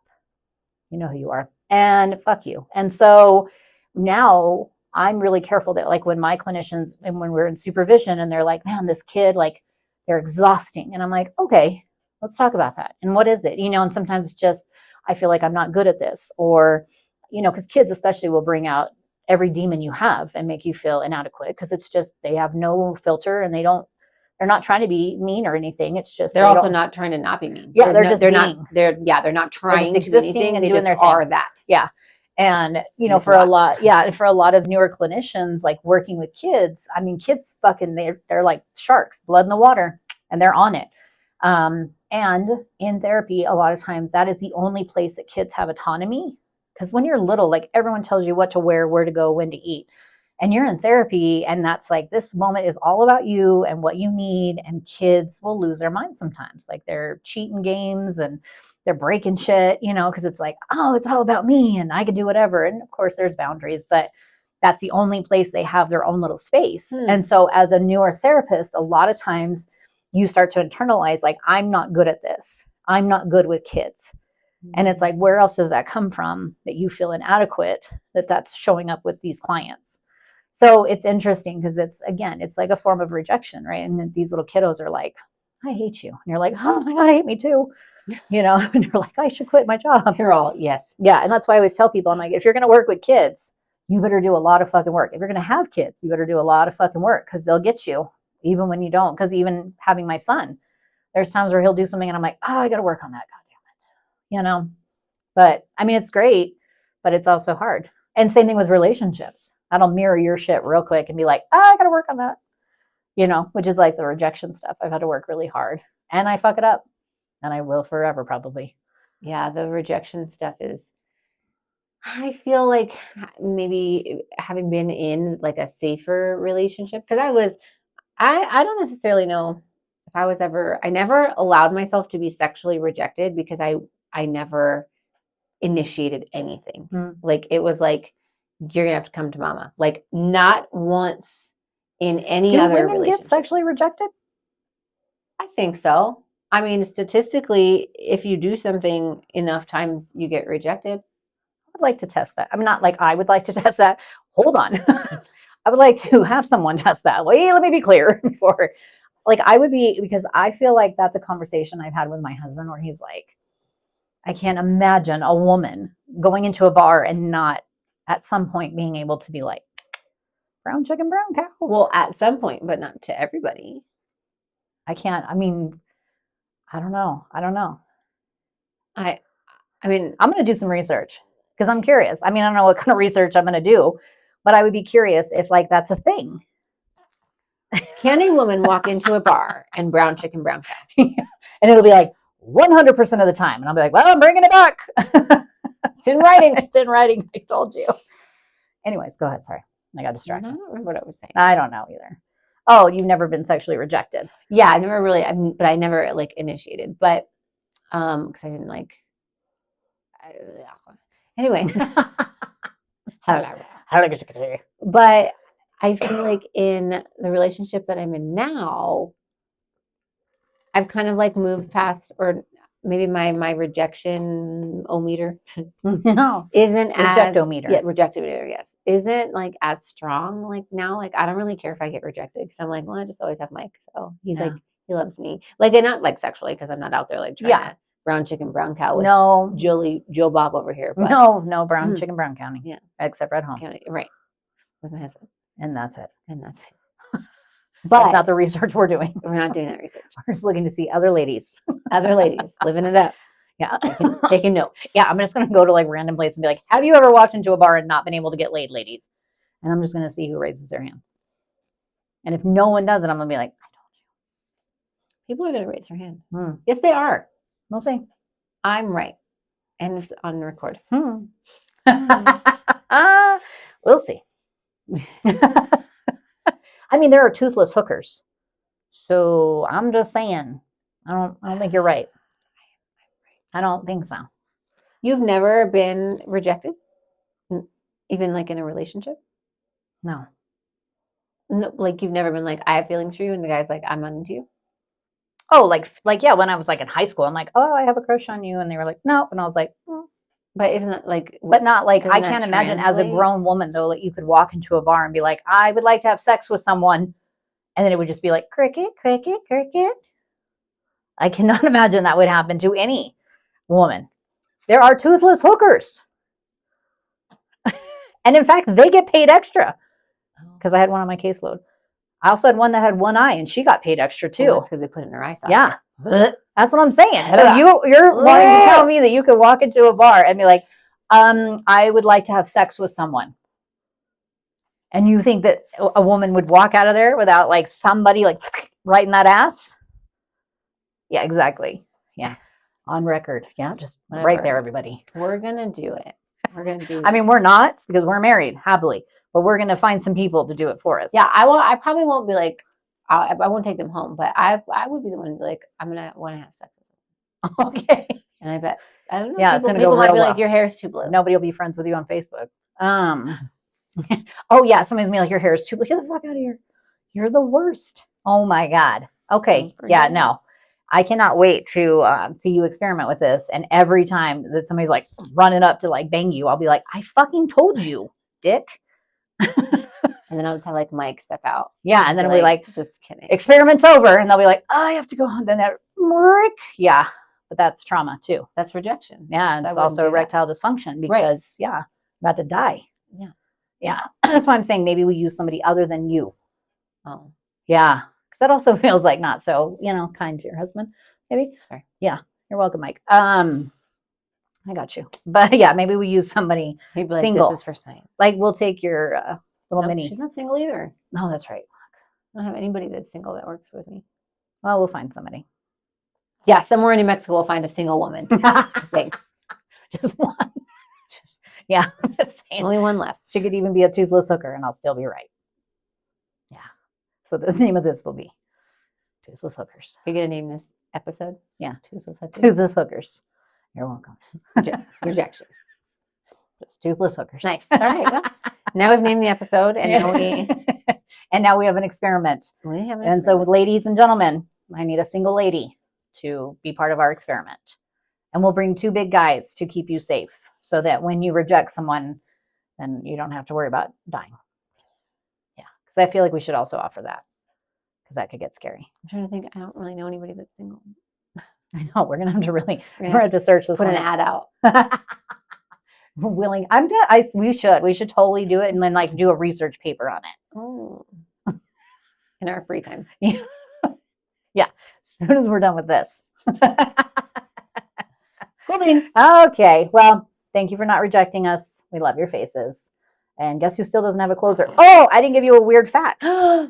You know who you are, and fuck you. And so now I'm really careful that like when my clinicians and when we're in supervision and they're like, man, this kid, like they're exhausting. And I'm like, okay, let's talk about that. And what is it? You know, and sometimes it's just, I feel like I'm not good at this, or, you know, because kids especially will bring out every demon you have and make you feel inadequate because it's just, they have no filter and they're not trying to be mean or anything. It's just they're also not trying to not be mean. Yeah, they're not trying to be anything. And they just are that. Yeah. And you know, for a lot of newer clinicians, like working with kids, I mean, kids fucking they're like sharks, blood in the water, and they're on it. And in therapy, a lot of times that is the only place that kids have autonomy. Because when you're little, like everyone tells you what to wear, where to go, when to eat. and you're in therapy, and that's like, this moment is all about you and what you need, and kids will lose their mind sometimes. Like they're cheating games and they're breaking shit, because it's like, oh, it's all about me and I can do whatever. And of course there's boundaries, but that's the only place they have their own little space. And so as a newer therapist, a lot of times you start to internalize, like, I'm not good at this. I'm not good with kids. And it's like, where else does that come from that you feel inadequate, that's showing up with these clients? So it's interesting because it's like a form of rejection, right? And then these little kiddos are like, I hate you. And you're like, oh my God, I hate me too. And you're like, I should quit my job. You're all, yes. Yeah. And that's why I always tell people, I'm like, if you're going to work with kids, you better do a lot of fucking work. If you're going to have kids, you better do a lot of fucking work, because they'll get you even when you don't. Because even having my son, there's times where he'll do something and I'm like, oh, I got to work on that. God damn it. But I mean, it's great, but it's also hard. And same thing with relationships. That'll mirror your shit real quick and be like, oh, I got to work on that, which is like the rejection stuff. I've had to work really hard and I fuck it up, and I will forever probably. Yeah, the rejection stuff is, I feel like maybe having been in like a safer relationship, because I don't necessarily know if I never allowed myself to be sexually rejected, because I never initiated anything. Like it was like, you're gonna have to come to mama. Like not once in any other women relationship. get sexually rejected? I think so. I mean, statistically, if you do something enough times, you get rejected. I'd like to test that. I'm not like I would like to test that. Hold on. I would like to have someone test that. Wait, let me be clear before. Like I would be, because I feel like that's a conversation I've had with my husband where he's like, I can't imagine a woman going into a bar and not at some point being able to be like, brown chicken, brown cow. Well, at some point, but not to everybody. I can't. I mean, I don't know. I mean, I'm going to do some research because I'm curious. I mean, I don't know what kind of research I'm going to do, but I would be curious if like that's a thing. Can a woman walk into a bar and brown chicken, brown cow? And it'll be like 100% of the time. And I'll be like, well, I'm bringing it back. It's in writing. It's in writing. I told you. Anyways, go ahead. Sorry. I got distracted. I don't remember what I was saying. I don't know either. Oh, you've never been sexually rejected? Yeah, I never really, but I never like initiated, but because I didn't like. Anyway, but I feel like in the relationship that I'm in now, I've kind of like moved past, or maybe my rejection-o-meter No. isn't as Rejectometer. Yeah, rejectometer, yes, isn't like as strong like now. Like I don't really care if I get rejected, because I'm like, well, I just always have Mike, so he's like, he loves me, like, and not like sexually, because I'm not out there like trying to brown chicken, brown cow with Joe Bob over here. But no brown chicken, brown county. Yeah, except at home. County, right, with my husband, and that's it. But that's not the research we're doing. We're not doing that research. We're just looking to see other ladies living it up. Yeah, taking notes. Yeah, I'm just gonna go to like random places and be like, have you ever walked into a bar and not been able to get laid, ladies? And I'm just gonna see who raises their hand. And if no one does it, I'm gonna be like, I told you. People are gonna raise their hand. Yes, they are. We'll see. I'm right, and it's on record. We'll see. I mean, there are toothless hookers, so I'm just saying. I don't think you're right. I don't think so. You've never been rejected, even like in a relationship? No. No, like you've never been like, I have feelings for you, and the guy's like, I'm not into you. Oh, like yeah, when I was like in high school, I'm like, oh, I have a crush on you, and they were like, no, and I was like, But isn't that like? But not like, I can't imagine as a grown woman though that you could walk into a bar and be like, I would like to have sex with someone, and then it would just be like cricket, cricket, cricket. I cannot imagine that would happen to any woman. There are toothless hookers, and in fact, they get paid extra, because I had one on my caseload. I also had one that had one eye, and she got paid extra too. Well, that's because they put it in her eye socket. Yeah. That's what I'm saying. So you're wanting to tell me that you could walk into a bar and be like, I would like to have sex with someone. And you think that a woman would walk out of there without like somebody like right in that ass? Yeah, exactly. Yeah. On record. Yeah, just whatever. Right there, everybody. We're going to do it. We're gonna do. I mean, we're not because we're married happily, but we're gonna find some people to do it for us. Yeah, I won't. I probably won't be like. I won't take them home, but I would be the one to be like, I'm gonna want to have sex with them. Okay. And I bet I don't know. Yeah, it's gonna people go might real be like, well. your hair is too blue. Nobody will be friends with you on Facebook. Oh yeah, somebody's gonna be like, your hair is too blue. Get the fuck out of here. You're the worst. Oh my god. Okay. Yeah. No. I cannot wait to see you experiment with this. And every time that somebody's like running up to like bang you, I'll be like, I fucking told you, dick. And then I'll just have like Mike step out. Yeah, and then we'll be like, just kidding. Experiment's over, and they'll be like, oh, I have to go home. Then that, yeah, but that's trauma too. That's rejection. Yeah, So it's also erectile dysfunction because yeah, I'm about to die. Yeah, yeah. That's why I'm saying maybe we use somebody other than you. Oh, yeah, because that also feels like not so kind to your husband. Maybe. that's fair. Yeah, you're welcome, Mike. I got you. But yeah, maybe we use somebody He'd be like, single. this is for science. Like we'll take your little mini. She's not single either. No, that's right. I don't have anybody that's single that works with me. Well, we'll find somebody. Yeah, somewhere in New Mexico, we'll find a single woman. Just one. Yeah, only one left. She could even be a toothless hooker, and I'll still be right. Yeah. So the name of this will be Toothless Hookers. You're gonna name this episode? Yeah, Toothless Hookers. Toothless Hookers. You're welcome. Rejection. Just Toothless Hookers. Nice. All right. Well, now we've named the episode, and now we and now we have an experiment. So, ladies and gentlemen, I need a single lady to be part of our experiment, and we'll bring 2 big guys to keep you safe, so that when you reject someone, then you don't have to worry about dying. Yeah, because I feel like we should also offer that, because that could get scary. I'm trying to think. I don't really know anybody that's single. I know we're gonna have to search this. Put one an ad out. Willing. We should totally do it and then like do a research paper on it. Oh. In our free time. Yeah. Yeah. As soon as we're done with this. Cool beans. Okay. Well, thank you for not rejecting us. We love your faces. And guess who still doesn't have a closer? Oh, I didn't give you a weird fact.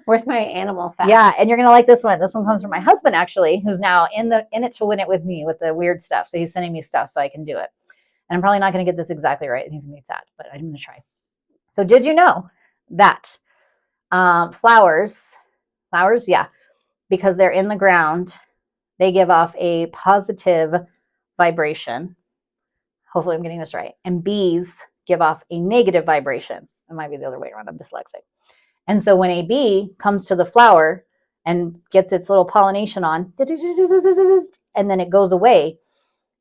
Where's my animal fact? Yeah, and you're gonna like this one. This one comes from my husband, actually, who's now in it to win it with me with the weird stuff. So he's sending me stuff so I can do it. And I'm probably not gonna get this exactly right, and he's gonna be sad, but I'm gonna try. So did you know that flowers, yeah, because they're in the ground, they give off a positive vibration. Hopefully I'm getting this right. And bees give off a negative vibration. It might be the other way around. I'm dyslexic. And so when a bee comes to the flower and gets its little pollination on, and then it goes away,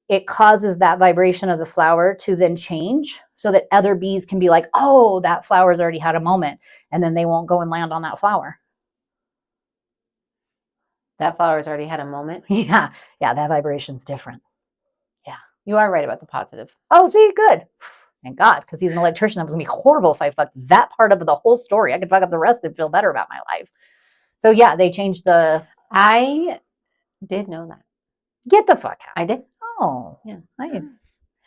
it causes that vibration of the flower to then change so that other bees can be like, oh, that flower's already had a moment. And then they won't go and land on that flower. That flower's already had a moment? Yeah. Yeah, that vibration's different. Yeah. You are right about the positive. Oh, see, good. Thank God, because he's an electrician. That was going to be horrible if I fucked that part of the whole story. I could fuck up the rest and feel better about my life. So, yeah, they changed the... I did know that. Get the fuck out. I did. Oh. Yeah. Nice.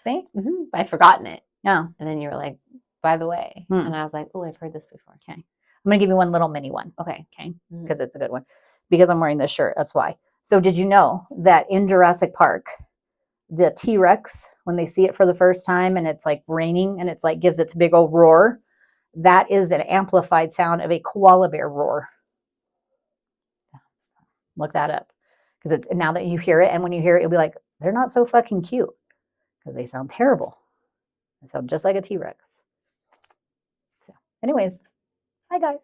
See? Mm-hmm. I'd forgotten it. Yeah. And then you were like, by the way. And I was like, oh, I've heard this before. Okay. I'm going to give you one little mini one. Okay. Okay. Because it's a good one. Because I'm wearing this shirt. That's why. So, did you know that in Jurassic Park, the T-Rex, when they see it for the first time and it's like raining and it's like gives its big old roar, that is an amplified sound of a koala bear roar. Look that up, because it's now that you hear it, and when you hear it, you'll be like, they're not so fucking cute because they sound terrible. They sound just like a T-Rex. So anyways, hi guys.